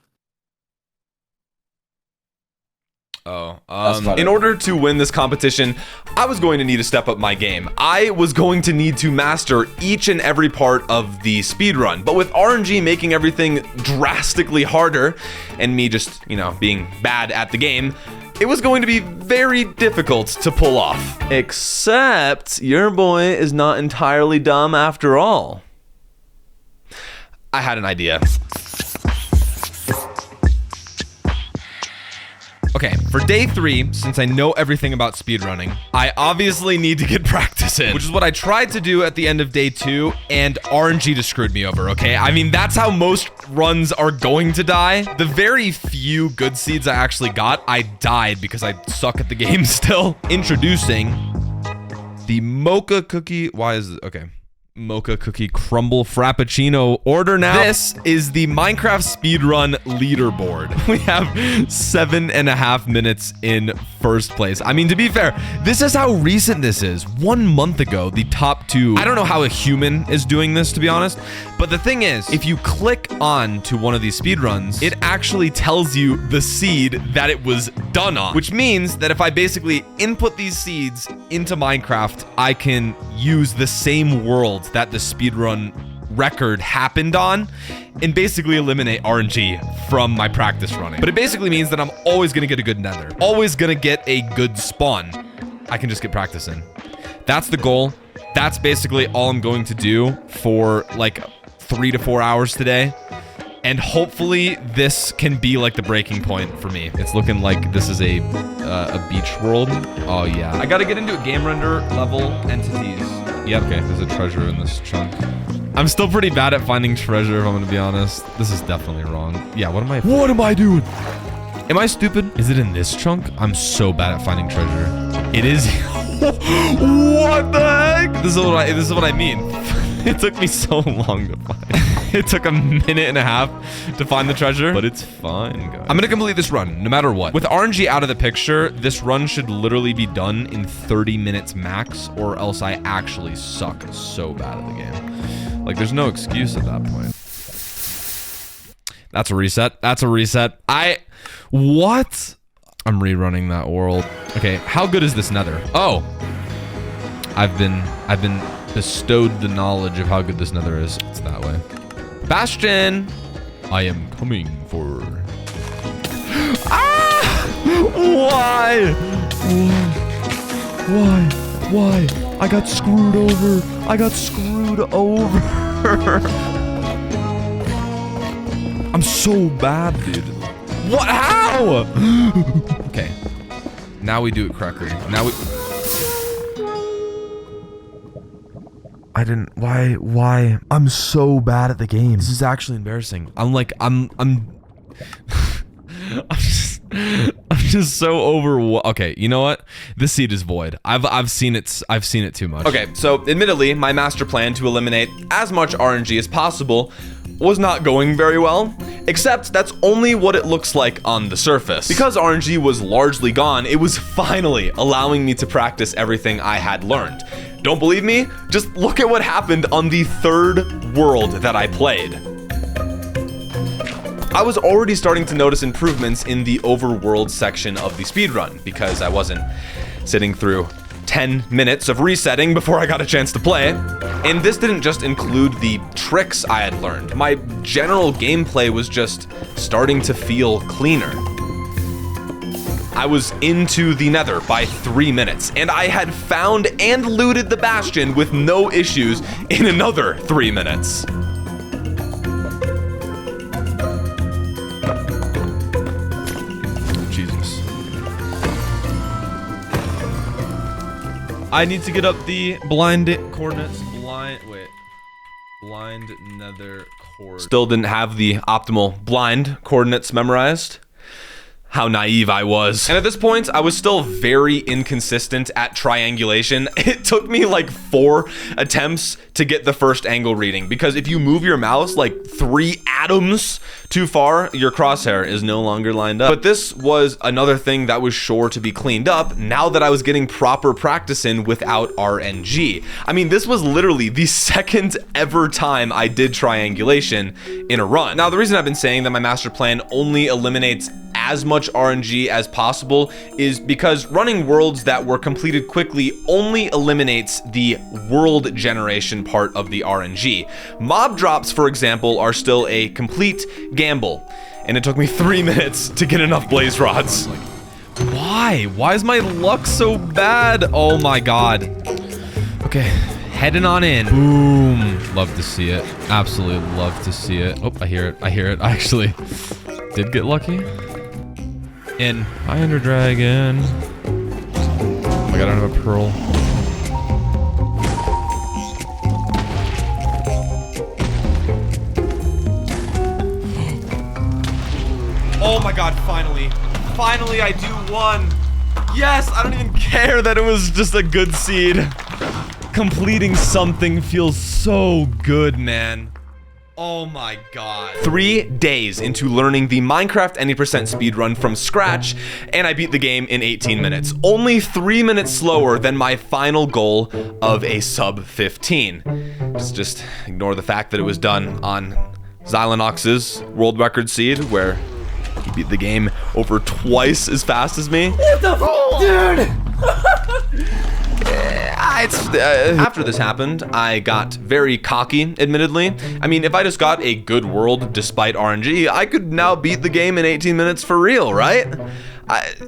In order to win this competition, I was going to need to step up my game. I was going to need to master each and every part of the speedrun, but with RNG making everything drastically harder, and me just, being bad at the game, it was going to be very difficult to pull off. Except your boy is not entirely dumb after all. I had an idea. Okay, for day 3, since I know everything about speedrunning, I obviously need to get practice in, which is what I tried to do at the end of day 2, and RNG just screwed me over, okay? I mean, that's how most runs are going to die. The very few good seeds I actually got, I died because I suck at the game still. Introducing the mocha cookie, why is it, okay. Mocha cookie crumble frappuccino order now. This is the Minecraft speedrun leaderboard. We have 7.5 minutes in first place. I mean, to be fair, this is how recent this is. 1 month ago, the top 2. I don't know how a human is doing this, to be honest. But the thing is, if you click on to one of these speedruns, it actually tells you the seed that it was done on, which means that if I basically input these seeds into Minecraft, I can use the same world that the speedrun record happened on and basically eliminate RNG from my practice running. But it basically means that I'm always gonna get a good nether, always gonna get a good spawn. I can just get practice in. That's the goal. That's basically all I'm going to do for like 3 to 4 hours today. And hopefully this can be like the breaking point for me. It's looking like this is a beach world. Oh yeah. I gotta get into a game render level entities. Yep, okay, there's a treasure in this chunk. I'm still pretty bad at finding treasure, if I'm gonna be honest. This is definitely wrong. Yeah, what am I doing? Am I stupid? Is it in this chunk? I'm so bad at finding treasure. It is. What the heck? This is what I mean. It took me so long to find. It took a minute and a half to find the treasure, but it's fine, guys. I'm gonna complete this run, no matter what. With RNG out of the picture, this run should literally be done in 30 minutes max, or else I actually suck so bad at the game. Like, there's no excuse at that point. That's a reset. That's a reset. What? I'm rerunning that world. Okay, how good is this nether? Oh. I've been bestowed the knowledge of how good this nether is. It's that way. Bastion! I am coming for... Ah! Why? Why? I got screwed over. I got screwed over. I'm so bad, dude. What? How? Okay. Now we do it correctly. Now we... I didn't, why? I'm so bad at the game. This is actually embarrassing. I'm just so over. Okay, you know what? This seed is void. I've seen it too much. Okay, so admittedly, my master plan to eliminate as much RNG as possible was not going very well, except that's only what it looks like on the surface. Because RNG was largely gone, it was finally allowing me to practice everything I had learned. Don't believe me? Just look at what happened on the 3rd world that I played. I was already starting to notice improvements in the overworld section of the speedrun because I wasn't sitting through 10 minutes of resetting before I got a chance to play. And this didn't just include the tricks I had learned. My general gameplay was just starting to feel cleaner. I was into the nether by 3 minutes, and I had found and looted the bastion with no issues in another 3 minutes. Jesus. I need to get up the blind coordinates. Blind nether coordinates. Still didn't have the optimal blind coordinates memorized. How naive I was. And at this point, I was still very inconsistent at triangulation. It took me like 4 attempts to get the first angle reading, because if you move your mouse like 3 atoms too far, your crosshair is no longer lined up. But this was another thing that was sure to be cleaned up now that I was getting proper practice in without RNG. I mean, this was literally the 2nd ever time I did triangulation in a run. Now, the reason I've been saying that my master plan only eliminates as much RNG as possible is because running worlds that were completed quickly only eliminates the world generation part of the RNG. Mob drops, for example, are still a complete gamble, and it took me 3 minutes to get enough blaze rods. Why? Why? Why is my luck so bad? Oh my god. Okay, heading on in. Boom. Love to see it. Absolutely love to see it. Oh, I hear it. I hear it. I actually did get lucky. In. Hi, Ender Dragon. Oh my god, I don't have a pearl. Oh my god, finally. Finally, I do one. Yes, I don't even care that it was just a good seed. Completing something feels so good, man. Oh my god. 3 days into learning the Minecraft any percent speedrun from scratch, and I beat the game in 18 minutes. Only 3 minutes slower than my final goal of a sub 15. Just ignore the fact that it was done on Xylonox's world record seed, where he beat the game over twice as fast as me. What the dude? After this happened, I got very cocky, admittedly. I mean, if I just got a good world despite RNG, I could now beat the game in 18 minutes for real, right?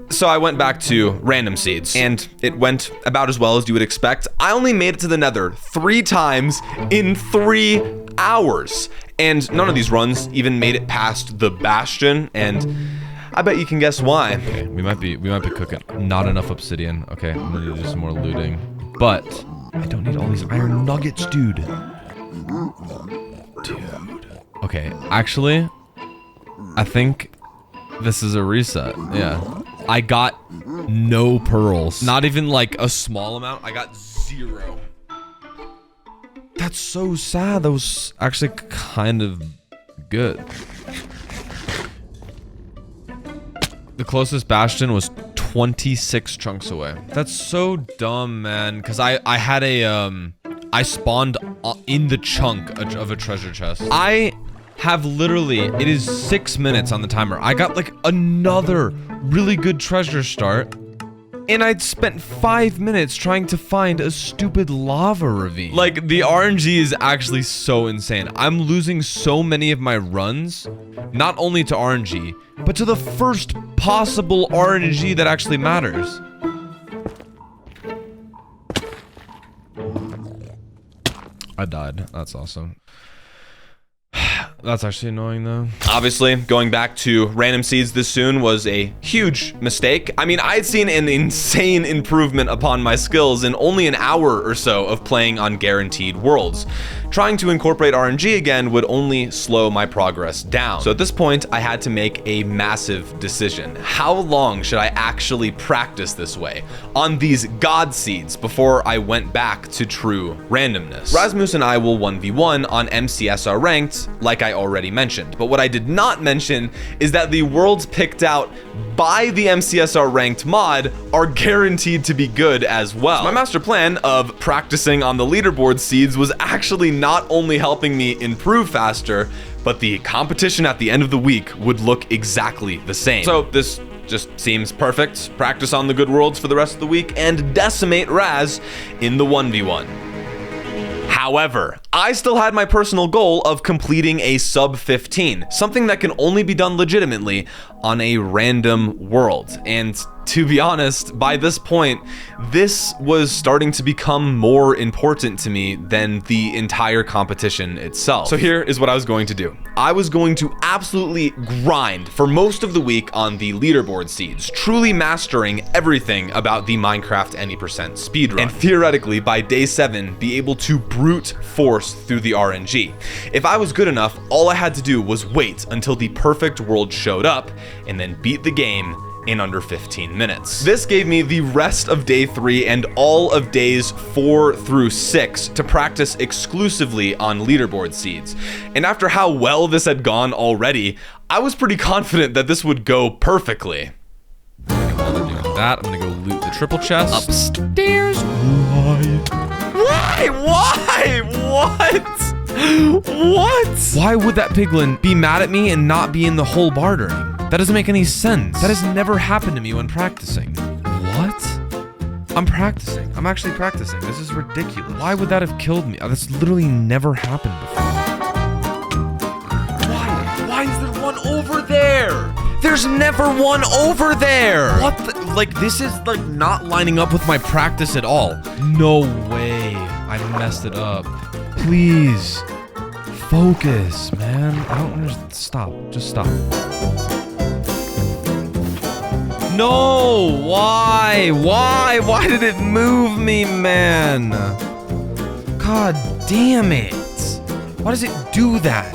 So I went back to random seeds, and it went about as well as you would expect. I only made it to the Nether 3 times in 3 hours. And none of these runs even made it past the bastion, and I bet you can guess why. Okay, we might be cooking. Not enough obsidian. Okay, I'm gonna do some more looting. But I don't need all these iron nuggets, dude. Dude. Okay, actually, I think this is a reset. Yeah. I got no pearls. Not even like a small amount. I got 0. That's so sad. That was actually kind of good. The closest bastion was 26 chunks away. That's so dumb, man. Because I had a, I spawned in the chunk of a treasure chest. I have literally, it is 6 minutes on the timer. I got like another really good treasure start. And I'd spent 5 minutes trying to find a stupid lava ravine. Like, the RNG is actually so insane. I'm losing so many of my runs, not only to RNG, but to the first possible RNG that actually matters. I died. That's awesome. That's actually annoying though. Obviously, going back to random seeds this soon was a huge mistake. I mean, I had seen an insane improvement upon my skills in only an hour or so of playing on guaranteed worlds. Trying to incorporate RNG again would only slow my progress down. So at this point, I had to make a massive decision. How long should I actually practice this way on these god seeds before I went back to true randomness? Rasmus and I will 1v1 on mcsr ranked, like I already mentioned. But what I did not mention is that the worlds picked out by the mcsr ranked mod are guaranteed to be good as well. So my master plan of practicing on the leaderboard seeds was actually not only helping me improve faster, but the competition at the end of the week would look exactly the same. So this just seems perfect. Practice on the good worlds for the rest of the week and decimate Raz in the 1v1. However, I still had my personal goal of completing a sub 15, something that can only be done legitimately on a random world. And to be honest, by this point, this was starting to become more important to me than the entire competition itself. So here is what I was going to do. I was going to absolutely grind for most of the week on the leaderboard seeds, truly mastering everything about the Minecraft any percent speedrun. And theoretically, by day 7, be able to brute force through the RNG. If I was good enough, all I had to do was wait until the perfect world showed up and then beat the game in under 15 minutes. This gave me the rest of day 3 and all of days 4 through 6 to practice exclusively on leaderboard seeds. And after how well this had gone already, I was pretty confident that this would go perfectly. While they're doing that, I'm gonna go loot the triple chest. Upstairs. Why? What? Why would that piglin be mad at me and not be in the whole bartering? That doesn't make any sense. That has never happened to me when practicing. What? I'm practicing. I'm actually practicing. This is ridiculous. Why would that have killed me? That's literally never happened before. Why? Why is there one over there? There's never one over there. What the? like, this is, like, not lining up with my practice at all. No way. I messed it up. Please. Focus, man. I don't understand. Stop. Just stop. No! Why? Why? Why did it move me, man? God damn it. Why does it do that?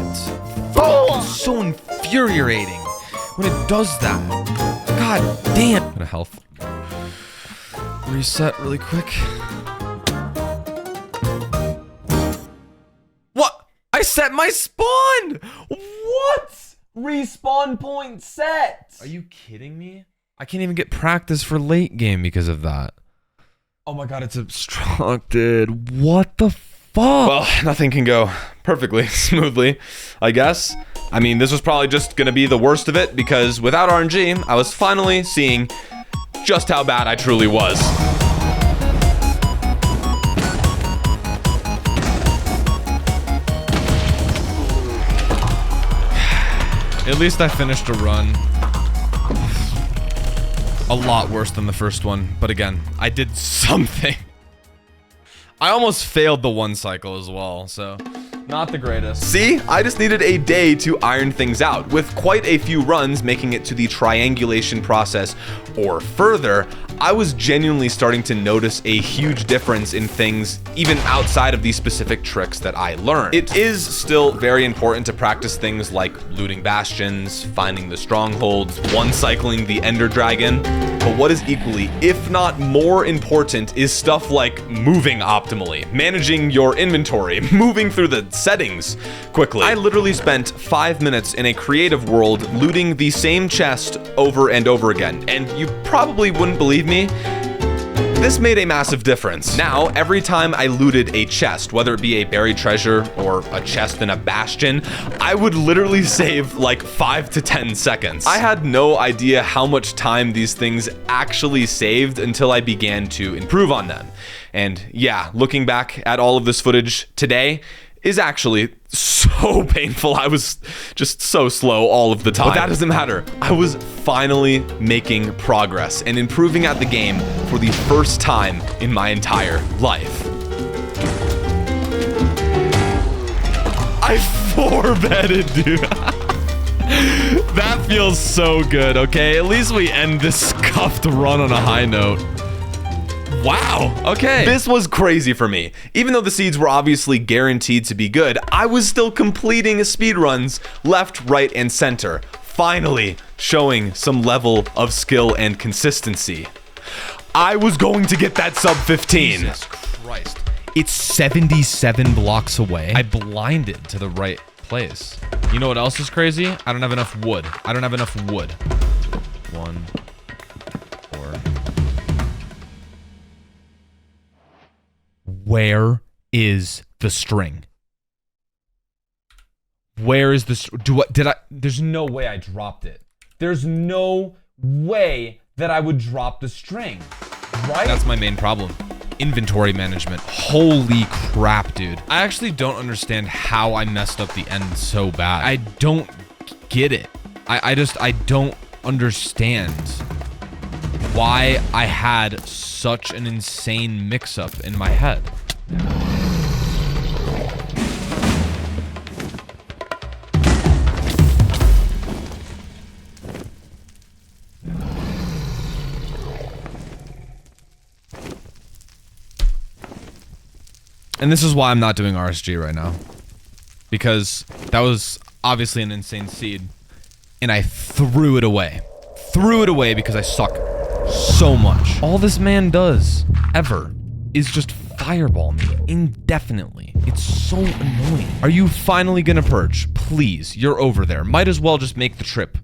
Oh, it's so infuriating when it does that. God damn. Gonna health. Reset really quick. What? I set my spawn! What? Respawn point set! Are you kidding me? I can't even get practice for late game because of that. Oh my god, it's obstructed. What the fuck? Well, nothing can go perfectly smoothly, I guess. I mean, this was probably just gonna be the worst of it because without RNG, I was finally seeing just how bad I truly was. At least I finished a run. A lot worse than the first one, but again, I did something. I almost failed the one cycle as well, so not the greatest. See, I just needed a day to iron things out, with quite a few runs making it to the triangulation process or further. I was genuinely starting to notice a huge difference in things even outside of these specific tricks that I learned. It is still very important to practice things like looting bastions, finding the strongholds, one cycling the ender dragon, but what is equally, if not more important, is stuff like moving optimally, managing your inventory, moving through the settings quickly. I literally spent 5 minutes in a creative world looting the same chest over and over again, and you probably wouldn't believe me, this made a massive difference. Now, every time I looted a chest, whether it be a buried treasure or a chest in a bastion, I would literally save like 5 to 10 seconds. I had no idea how much time these things actually saved until I began to improve on them. And yeah, looking back at all of this footage today is actually so painful. I was just so slow all of the time. But that doesn't matter. I was finally making progress and improving at the game for the first time in my entire life. I 4-betted, dude. That feels so good, okay? At least we end this scuffed run on a high note. Wow, okay. This was crazy for me. Even though the seeds were obviously guaranteed to be good, I was still completing speedruns left, right, and center. Finally showing some level of skill and consistency. I was going to get that sub 15. Jesus Christ. It's 77 blocks away. I blinded to the right place. You know what else is crazy? I don't have enough wood. I don't have enough wood. 1, 4. Where is the string? Where is the there's no way I dropped it. There's no way that I would drop the string, right? That's my main problem. Inventory management. Holy crap, dude. I actually don't understand how I messed up the end so bad. I don't get it. I don't understand why I had such an insane mix-up in my head. And this is why I'm not doing RSG right now. Because that was obviously an insane seed. And I threw it away. Threw it away because I suck so much. All this man does, ever, is just fireball me indefinitely. It's so annoying. Are you finally gonna purge? Please, you're over there. Might as well just make the trip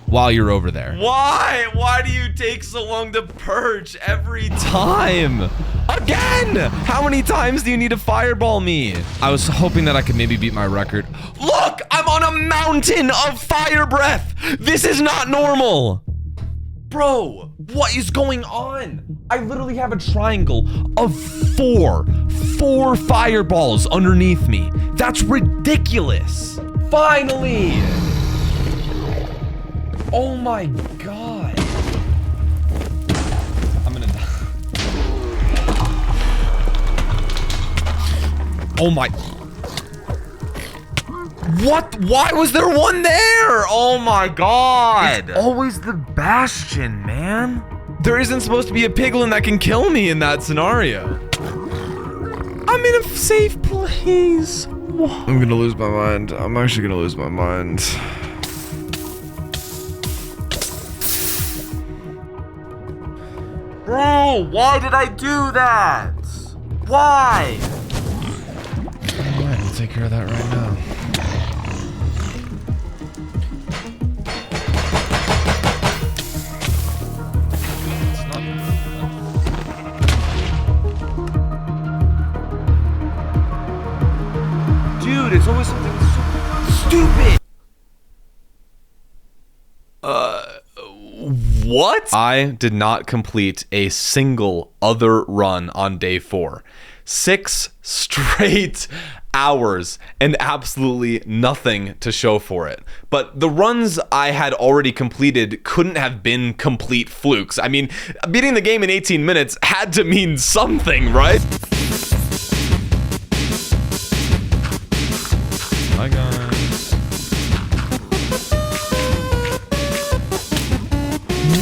while you're over there. Why? Why do you take so long to purge every time? Again! How many times do you need to fireball me? I was hoping that I could maybe beat my record. Look! I'm on a mountain of fire breath! This is not normal! Bro, what is going on? I literally have a triangle of four fireballs underneath me. That's ridiculous. Finally! Oh my god. Oh my. What? Why was there one there? Oh my god. It's always the bastion, man. There isn't supposed to be a piglin that can kill me in that scenario. I'm in a safe place. I'm gonna lose my mind. I'm actually gonna lose my mind. Bro, why did I do that? Why? Go ahead, we'll take care of that right now. Dude, it's always something so stupid. What? I did not complete a single other run on day 4. 6 straight hours and absolutely nothing to show for it. But the runs I had already completed couldn't have been complete flukes. I mean, beating the game in 18 minutes had to mean something, right? Hi guys.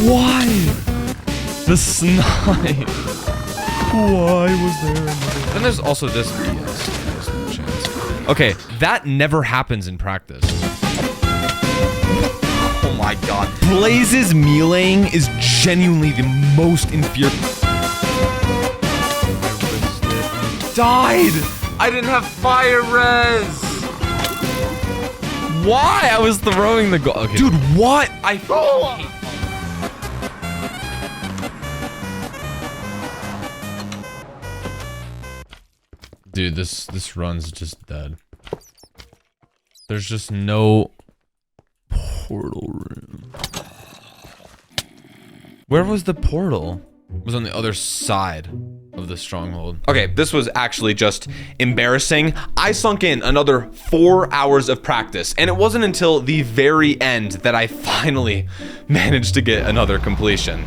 Why? The snipe. Why was there another? Then there's also this BS. Okay, that never happens in practice. Oh my god. Blaze's meleeing is genuinely the most infuriating. Died! I didn't have fire res! Why? I was throwing the goal. Okay. Dude, what? I hate. Dude, this run's just dead. There's just no portal room. Where was the portal? It was on the other side of the stronghold. Okay, this was actually just embarrassing. I sunk in another 4 hours of practice, and it wasn't until the very end that I finally managed to get another completion.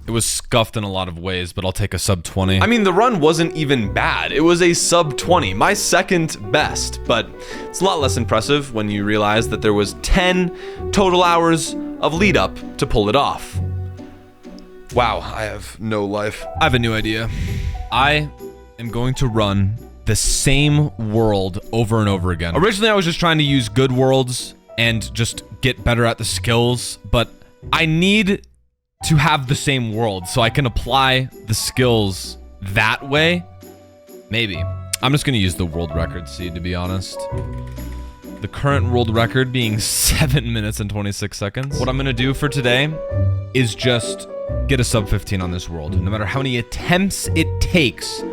It was scuffed in a lot of ways, but I'll take a sub 20. I mean, the run wasn't even bad. It was a sub 20, my second best, but it's a lot less impressive when you realize that there was 10 total hours of lead up to pull it off. Wow, I have no life. I have a new idea. I am going to run the same world over and over again. Originally, I was just trying to use good worlds and just get better at the skills, but I need to have the same world so I can apply the skills that way. Maybe. I'm just gonna use the world record seed, to be honest. The current world record being 7 minutes and 26 seconds. What I'm gonna do for today is just get a sub 15 on this world. No matter how many attempts it takes,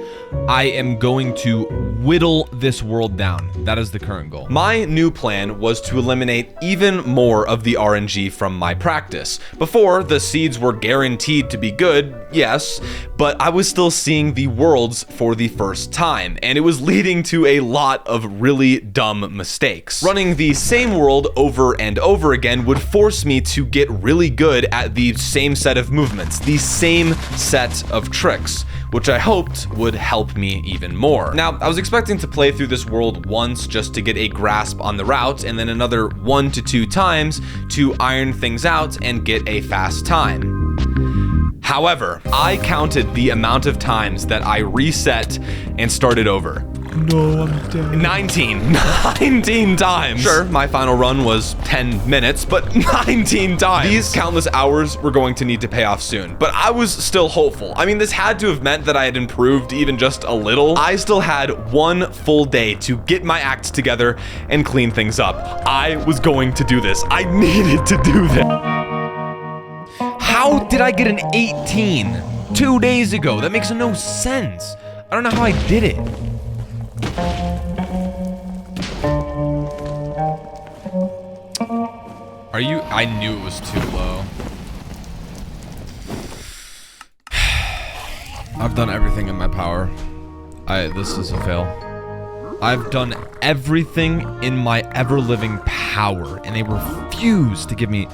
I am going to whittle this world down. That is the current goal. My new plan was to eliminate even more of the RNG from my practice. Before, the seeds were guaranteed to be good, yes, but I was still seeing the worlds for the first time, and it was leading to a lot of really dumb mistakes. Running the same world over and over again would force me to get really good at the same set of movements, the same set of tricks, which I hoped would help me even more. Now, I was expecting to play through this world once just to get a grasp on the route, and then another 1 to 2 times to iron things out and get a fast time. However, I counted the amount of times that I reset and started over. No, I'm dead. 19 times. Sure, my final run was 10 minutes, but 19 times. These countless hours were going to need to pay off soon, but I was still hopeful. I mean, this had to have meant that I had improved even just a little. I still had 1 full day to get my act together and clean things up. I was going to do this. I needed to do this. How did I get an 18 2 days ago? That makes no sense. I don't know how I did it. Are you? I knew it was too low. I've done everything in my power. This is a fail. I've done everything in my ever-living power, and they refuse to give me...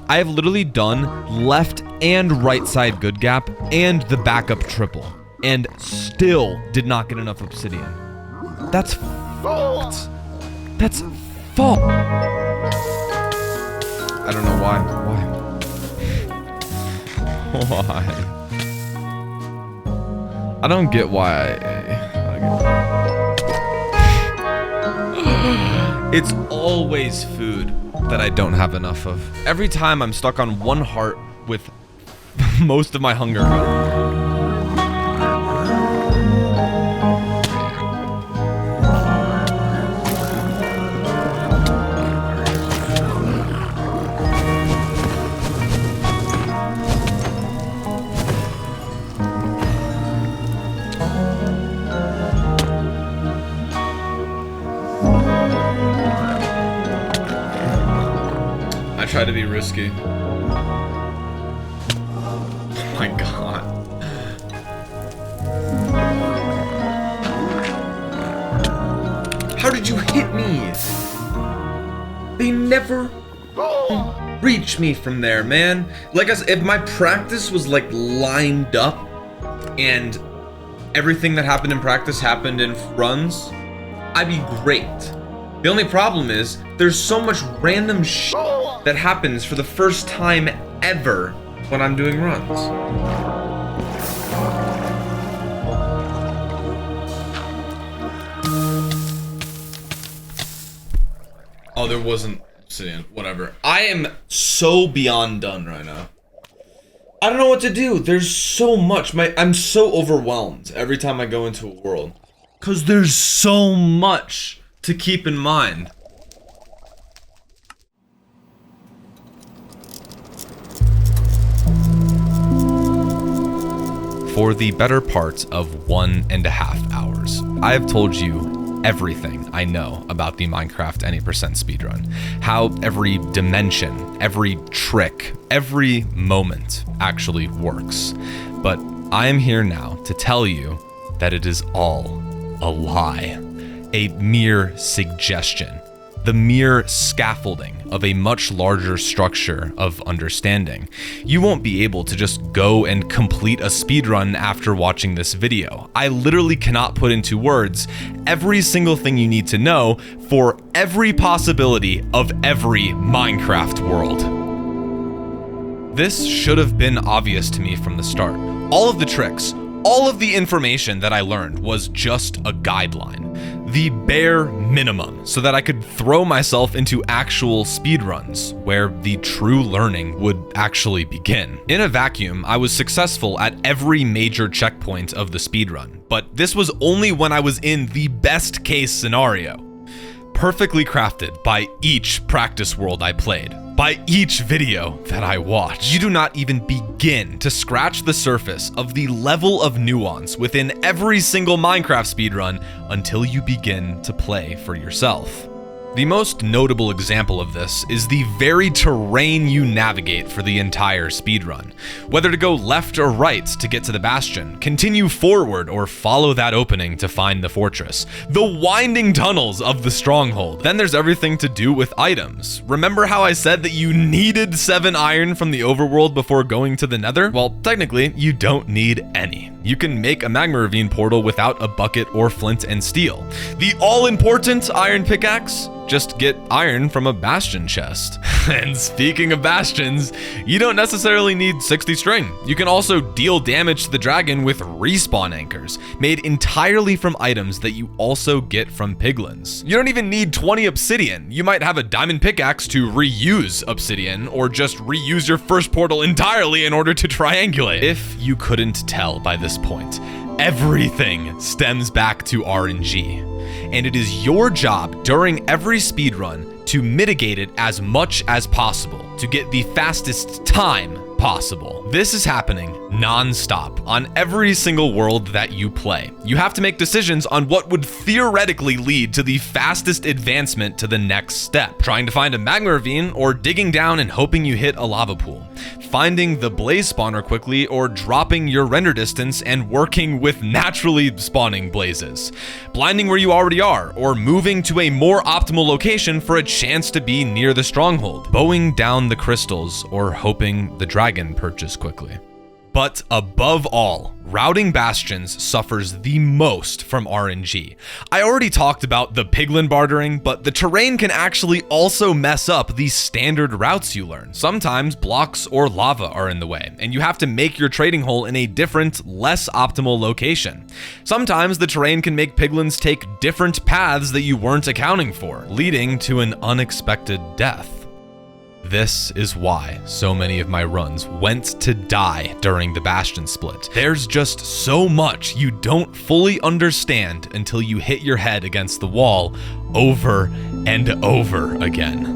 I have literally done left and right side good gap and the backup triple, and still did not get enough obsidian. That's fault. That's fault. I don't know why. Why? I don't get why It's always food that I don't have enough of. Every time I'm stuck on one heart with most of my hunger. I try to be risky. Oh my god. How did you hit me? They never reach me from there, man. Like I said, if my practice was like lined up and everything that happened in practice happened in runs, I'd be great. The only problem is there's so much random shit that happens for the first time ever when I'm doing runs. Oh, there wasn't obsidian. Whatever. I am so beyond done right now. I don't know what to do. There's so much. I'm so overwhelmed every time I go into a world. 'Cause there's so much to keep in mind. For the better part of 1.5 hours, I have told you everything I know about the Minecraft any percent speedrun. How every dimension, every trick, every moment actually works. But I am here now to tell you that it is all a lie. A mere suggestion, the mere scaffolding of a much larger structure of understanding. You won't be able to just go and complete a speedrun after watching this video. I literally cannot put into words every single thing you need to know for every possibility of every Minecraft world. This should have been obvious to me from the start. All of the tricks, all of the information that I learned was just a guideline, the bare minimum, so that I could throw myself into actual speedruns, where the true learning would actually begin. In a vacuum, I was successful at every major checkpoint of the speedrun, but this was only when I was in the best case scenario. Perfectly crafted by each practice world I played, by each video that I watched. You do not even begin to scratch the surface of the level of nuance within every single Minecraft speedrun until you begin to play for yourself. The most notable example of this is the very terrain you navigate for the entire speedrun. Whether to go left or right to get to the bastion, continue forward or follow that opening to find the fortress, the winding tunnels of the stronghold. Then there's everything to do with items. Remember how I said that you needed 7 iron from the overworld before going to the nether? Well, technically, you don't need any. You can make a magma ravine portal without a bucket or flint and steel. The all-important iron pickaxe? Just get iron from a bastion chest. And speaking of bastions, you don't necessarily need 60 string. You can also deal damage to the dragon with respawn anchors, made entirely from items that you also get from piglins. You don't even need 20 obsidian. You might have a diamond pickaxe to reuse obsidian, or just reuse your first portal entirely in order to triangulate. If you couldn't tell by this point, everything stems back to RNG. And it is your job during every speedrun to mitigate it as much as possible. to get the fastest time possible. This is happening non-stop on every single world that you play. You have to make decisions on what would theoretically lead to the fastest advancement to the next step. Trying to find a magma ravine, or digging down and hoping you hit a lava pool. Finding the blaze spawner quickly, or dropping your render distance and working with naturally spawning blazes. Blinding where you already are, or moving to a more optimal location for a chance to be near the stronghold. Bowing down the crystals, or hoping the dragon purchase quickly. But above all, routing bastions suffers the most from RNG. I already talked about the piglin bartering, but the terrain can actually also mess up the standard routes you learn. Sometimes blocks or lava are in the way, and you have to make your trading hole in a different, less optimal location. Sometimes the terrain can make piglins take different paths that you weren't accounting for, leading to an unexpected death. This is why so many of my runs went to die during the Bastion split. There's just so much you don't fully understand until you hit your head against the wall over and over again.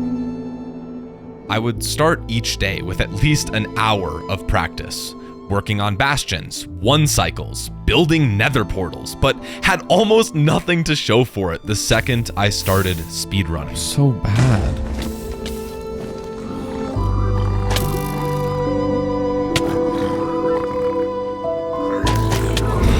I would start each day with at least an hour of practice, working on bastions, 1 cycles, building nether portals, but had almost nothing to show for it the second I started speedrunning. So bad.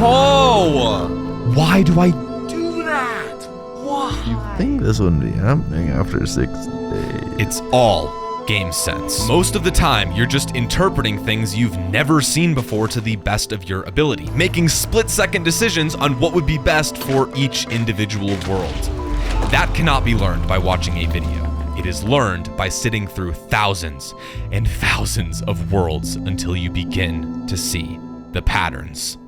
Oh! Why do I Do that! Why? you think this wouldn't be happening after 6 days? It's all game sense. Most of the time, you're just interpreting things you've never seen before to the best of your ability, making split-second decisions on what would be best for each individual world. That cannot be learned by watching a video. It is learned by sitting through thousands and thousands of worlds until you begin to see the patterns.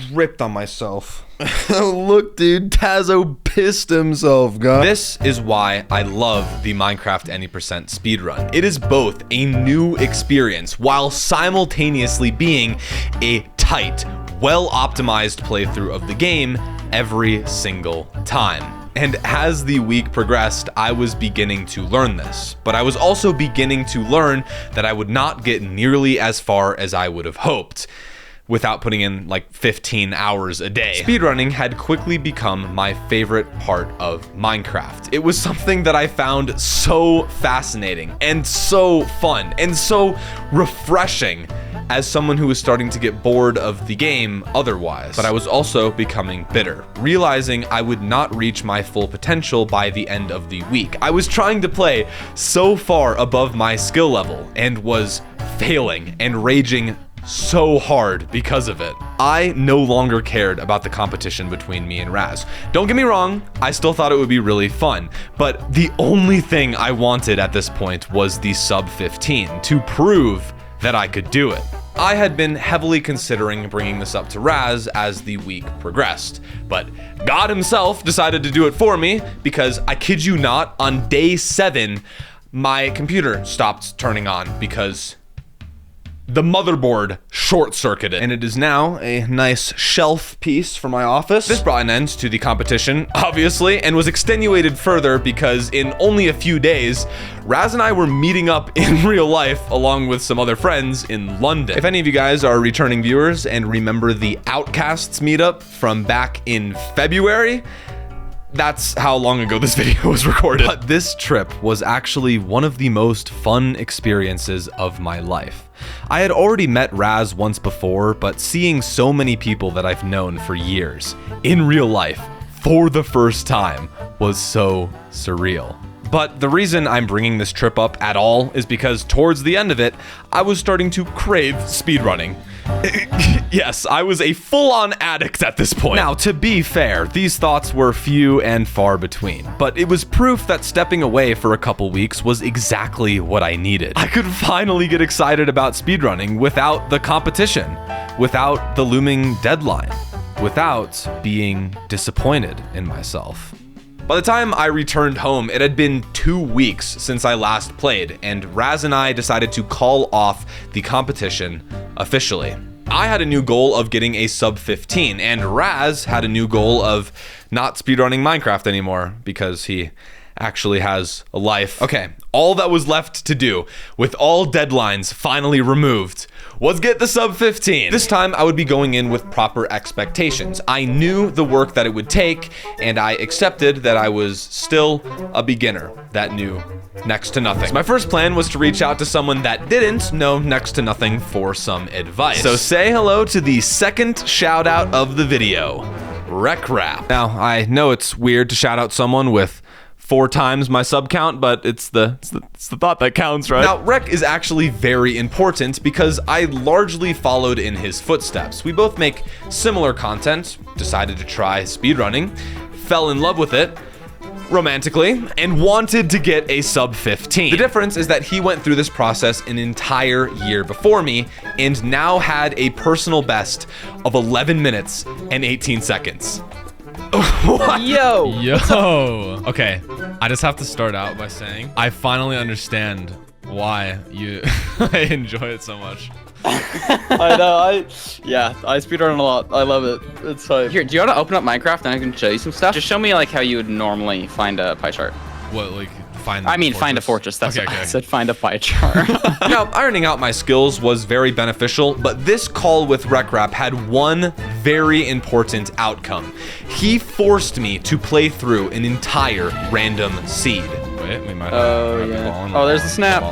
Ripped on myself. Look, dude, Tazoh pissed himself, guys. This is why I love the Minecraft Any% speedrun. It is both a new experience while simultaneously being a tight, well-optimized playthrough of the game every single time. And as the week progressed, I was beginning to learn this, but I was also beginning to learn that I would not get nearly as far as I would have hoped without putting in like 15 hours a day. Speedrunning had quickly become my favorite part of Minecraft. It was something that I found so fascinating and so fun and so refreshing as someone who was starting to get bored of the game otherwise. But I was also becoming bitter, realizing I would not reach my full potential by the end of the week. I was trying to play so far above my skill level and was failing and raging so hard because of it. I no longer cared about the competition between me and Raz. Don't get me wrong, I still thought it would be really fun, but the only thing I wanted at this point was the sub 15 to prove that I could do it. I had been heavily considering bringing this up to Raz as the week progressed, but God himself decided to do it for me because, I kid you not, on day 7, my computer stopped turning on because the motherboard short-circuited, and it is now a nice shelf piece for my office. This brought an end to the competition, obviously, and was extenuated further because in only a few days, Raz and I were meeting up in real life along with some other friends in London. If any of you guys are returning viewers and remember the Outcasts meetup from back in February, that's how long ago this video was recorded. But this trip was actually one of the most fun experiences of my life. I had already met Raz once before, but seeing so many people that I've known for years in real life for the first time was so surreal. But the reason I'm bringing this trip up at all is because towards the end of it, I was starting to crave speedrunning. Yes, I was a full-on addict at this point. Now, to be fair, these thoughts were few and far between, but it was proof that stepping away for a couple weeks was exactly what I needed. I could finally get excited about speedrunning without the competition, without the looming deadline, without being disappointed in myself. By the time I returned home, it had been 2 weeks since I last played, and Raz and I decided to call off the competition officially. I had a new goal of getting a sub 15, and Raz had a new goal of not speedrunning Minecraft anymore because he actually has a life. Okay, all that was left to do, with all deadlines finally removed, was get the sub 15. This time I would be going in with proper expectations. I knew the work that it would take, and I accepted that I was still a beginner that knew next to nothing. So my first plan was to reach out to someone that didn't know next to nothing for some advice. So say hello to the second shout out of the video, RecRap. Now, I know it's weird to shout out someone with 4 times my sub count, but it's the thought that counts, right? Now, Rec is actually very important because I largely followed in his footsteps. We both make similar content, decided to try speedrunning, fell in love with it romantically, and wanted to get a sub 15. The difference is that he went through this process an entire year before me and now had a personal best of 11 minutes and 18 seconds. What? Yo! Okay, I just have to start out by saying I finally understand why you enjoy it so much. I know, I speedrun a lot. I love it. It's hype. Here, do you want to open up Minecraft and I can show you some stuff? Just show me like how you would normally find a pie chart. What, like find find a fortress. That's okay, what I said, find a pie chart. Now, ironing out my skills was very beneficial, but this call with RecRap had one very important outcome. He forced me to play through an entire random seed. Wait, we might have yeah. Oh, there's the snap.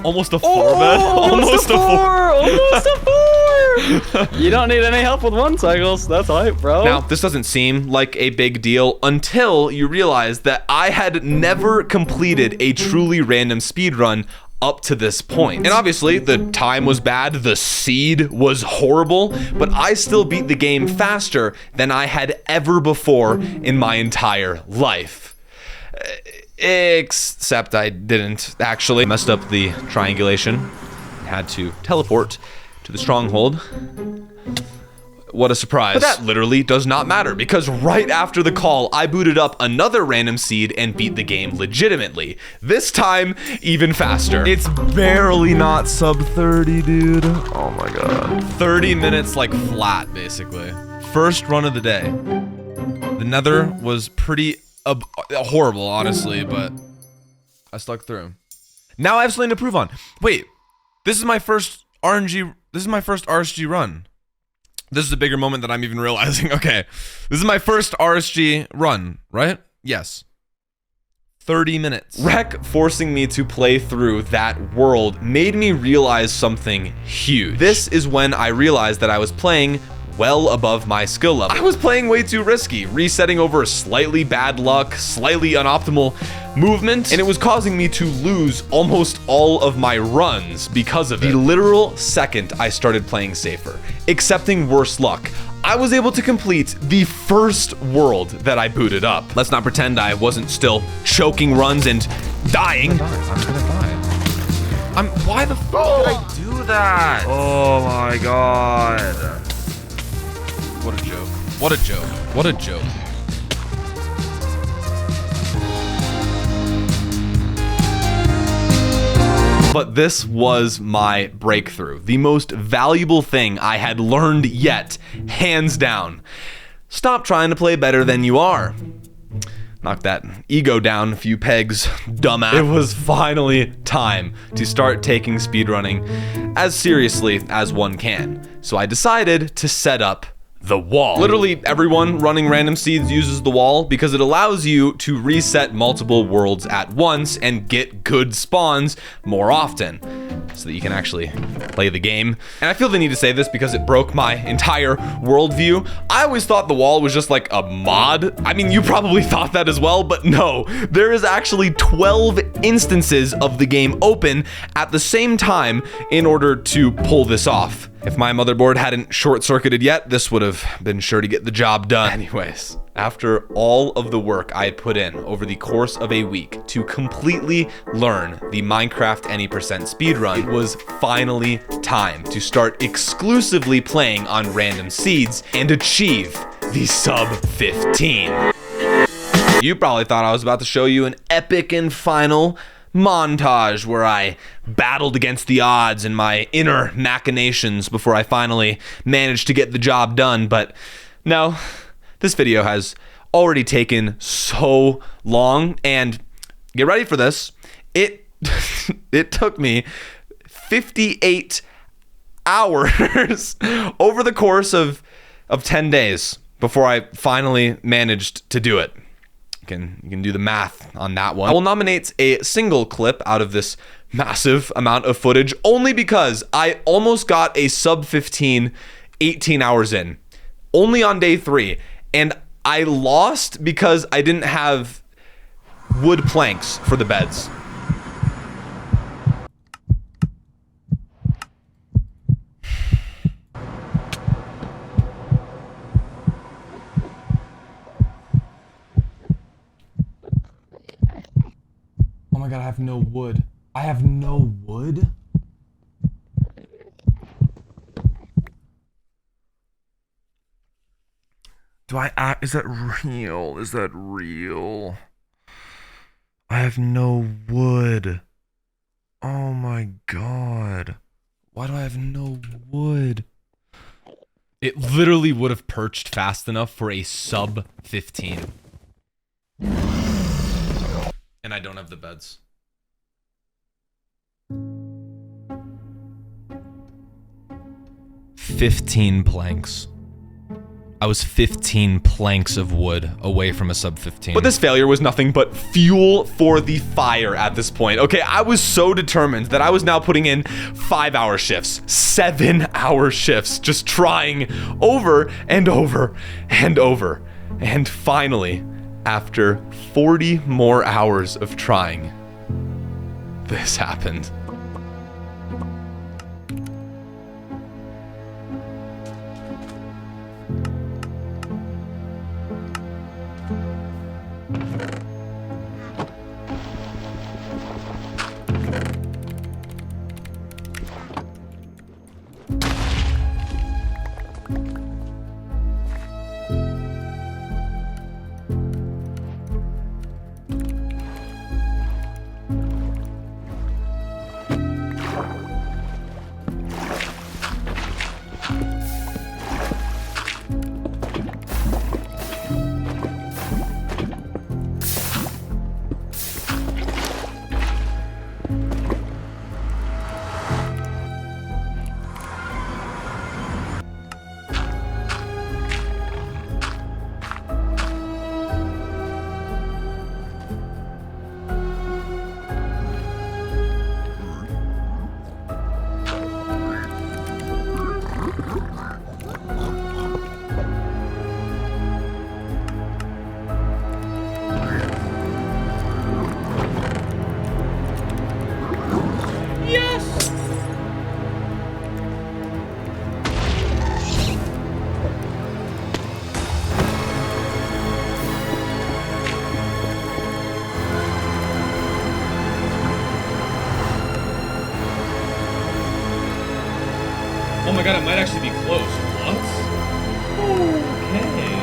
Almost a 4, man. Almost a 4. Almost a 4. You don't need any help with 1 cycles. That's hype, bro. Now, this doesn't seem like a big deal until you realize that I had never completed a truly random speedrun up to this point. And obviously, the time was bad, the seed was horrible, but I still beat the game faster than I had ever before in my entire life. Except I didn't actually. Messed up the triangulation. Had to teleport to the stronghold. What a surprise. But that literally does not matter because right after the call, I booted up another random seed and beat the game legitimately. This time, even faster. It's barely not sub 30, dude. Oh my god. 30 minutes like flat, basically. First run of the day. The nether was pretty horrible, honestly, but I stuck through. Now I have something to prove on. Wait, this is my first RNG, this is my first RSG run. This is a bigger moment than I'm even realizing. Okay, this is my first RSG run, right? Yes. 30 minutes. Rec forcing me to play through that world made me realize something huge. This is when I realized that I was playing well above my skill level. I was playing way too risky, resetting over slightly bad luck, slightly unoptimal movement, and it was causing me to lose almost all of my runs because of it. The literal second I started playing safer, accepting worse luck, I was able to complete the first world that I booted up. Let's not pretend I wasn't still choking runs and dying. I'm gonna die. Why the fuck did I do that? Oh my god. What a joke. What a joke. What a joke. But this was my breakthrough. The most valuable thing I had learned yet, hands down. Stop trying to play better than you are. Knock that ego down a few pegs, dumbass. It was finally time to start taking speedrunning as seriously as one can. So I decided to set up the wall. Literally everyone running random seeds uses the wall because it allows you to reset multiple worlds at once and get good spawns more often so that you can actually play the game. And I feel the need to say this because it broke my entire worldview. I always thought the wall was just like a mod. I mean, you probably thought that as well, but no, there is actually 12 instances of the game open at the same time in order to pull this off. If my motherboard hadn't short-circuited yet, this would have been sure to get the job done. Anyways, after all of the work I had put in over the course of a week to completely learn the Minecraft any percent speedrun, it was finally time to start exclusively playing on random seeds and achieve the sub 15. You probably thought I was about to show you an epic and final montage where I battled against the odds and my inner machinations before I finally managed to get the job done. But no, this video has already taken so long, and get ready for this. It took me 58 hours over the course of 10 days before I finally managed to do it. You can do the math on that one. I will nominate a single clip out of this massive amount of footage only because I almost got a sub 15 18 hours in, only on day 3, and I lost because I didn't have wood planks for the beds. Oh my god, I have no wood. I have no wood? Is that real? Is that real? I have no wood. Oh my god. Why do I have no wood? It literally would have perched fast enough for a sub 15. And I don't have the beds. $15 planks. I was 15 planks of wood away from a sub 15. But this failure was nothing but fuel for the fire at this point. Okay, I was so determined that I was now putting in 5-hour shifts, 7-hour shifts, just trying over and over and over. And finally, after 40 more hours of trying, this happened. Oh my god, it might actually be close. What? Okay.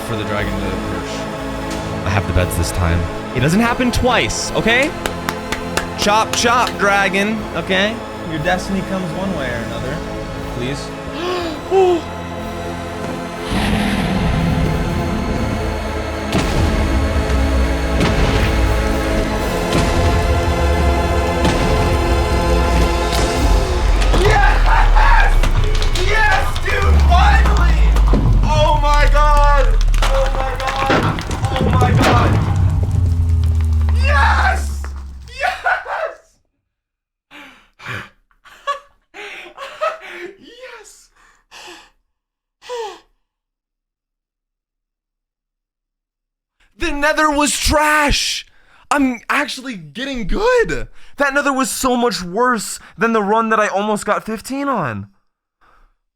For the dragon to perch. I have the beds this time. It doesn't happen twice, okay? Chop, chop, dragon, okay? Your destiny comes one way or another. Please. The nether was trash! I'm actually getting good! That nether was so much worse than the run that I almost got 15 on.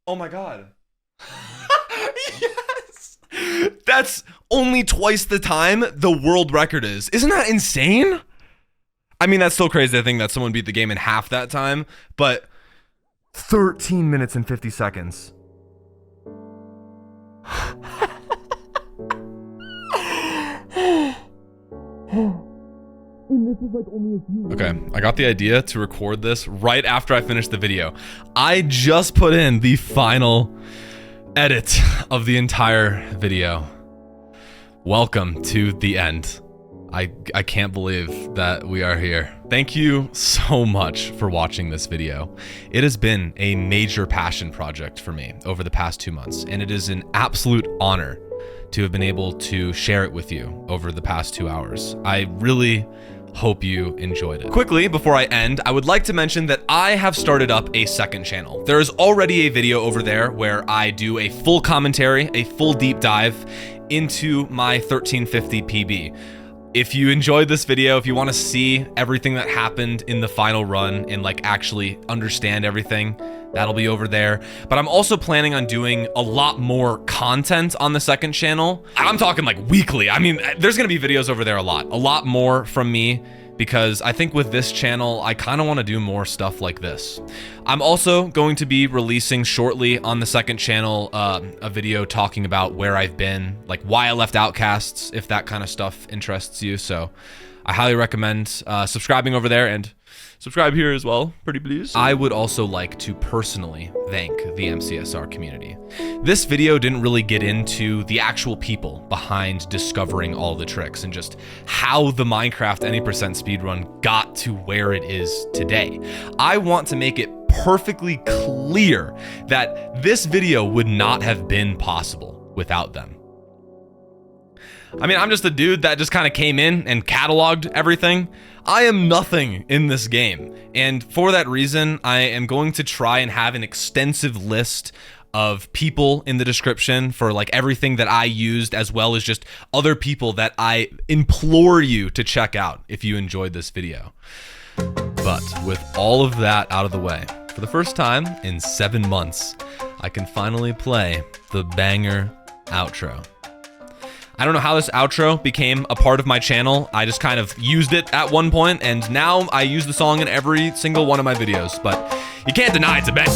Oh my god. Yes! That's only twice the time the world record is. Isn't that insane? I mean, that's still crazy to think that someone beat the game in half that time, but 13 minutes and 50 seconds. Okay, I got the idea to record this right after I finished the video. I just put in the final edit of the entire video. Welcome to the end. I can't believe that we are here. Thank you so much for watching this video. It has been a major passion project for me over the past 2 months, and it is an absolute honor to have been able to share it with you over the past 2 hours. I really hope you enjoyed it. Quickly, before I end, I would like to mention that I have started up a second channel. There is already a video over there where I do a full commentary, a full deep dive into my 1350 PB. If you enjoyed this video, if you want to see everything that happened in the final run and like actually understand everything, that'll be over there. But I'm also planning on doing a lot more content on the second channel. I'm talking like weekly. I mean, there's gonna be videos over there a lot more from me, because I think with this channel, I kind of want to do more stuff like this. I'm also going to be releasing shortly on the second channel a video talking about where I've been, like why I left Outcasts, if that kind of stuff interests you. So I highly recommend subscribing over there, and subscribe here as well, pretty please. I would also like to personally thank the MCSR community. This video didn't really get into the actual people behind discovering all the tricks and just how the Minecraft any percent speedrun got to where it is today. I want to make it perfectly clear that this video would not have been possible without them. I mean, I'm just a dude that just kind of came in and cataloged everything. I am nothing in this game, and for that reason, I am going to try and have an extensive list of people in the description for like everything that I used, as well as just other people that I implore you to check out if you enjoyed this video. But with all of that out of the way, for the first time in 7 months, I can finally play the banger outro. I don't know how this outro became a part of my channel. I just kind of used it at one point, and now I use the song in every single one of my videos, but you can't deny it's a bang.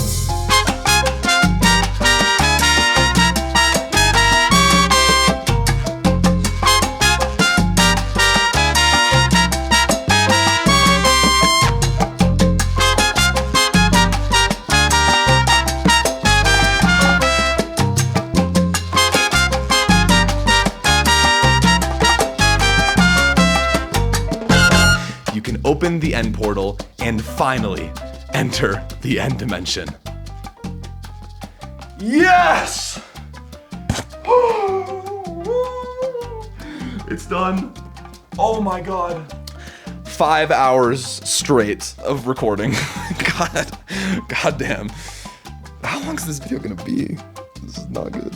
Open the end portal and finally enter the end dimension. Yes! It's done. Oh my god. 5 hours straight of recording. God damn. How long is this video gonna be? This is not good.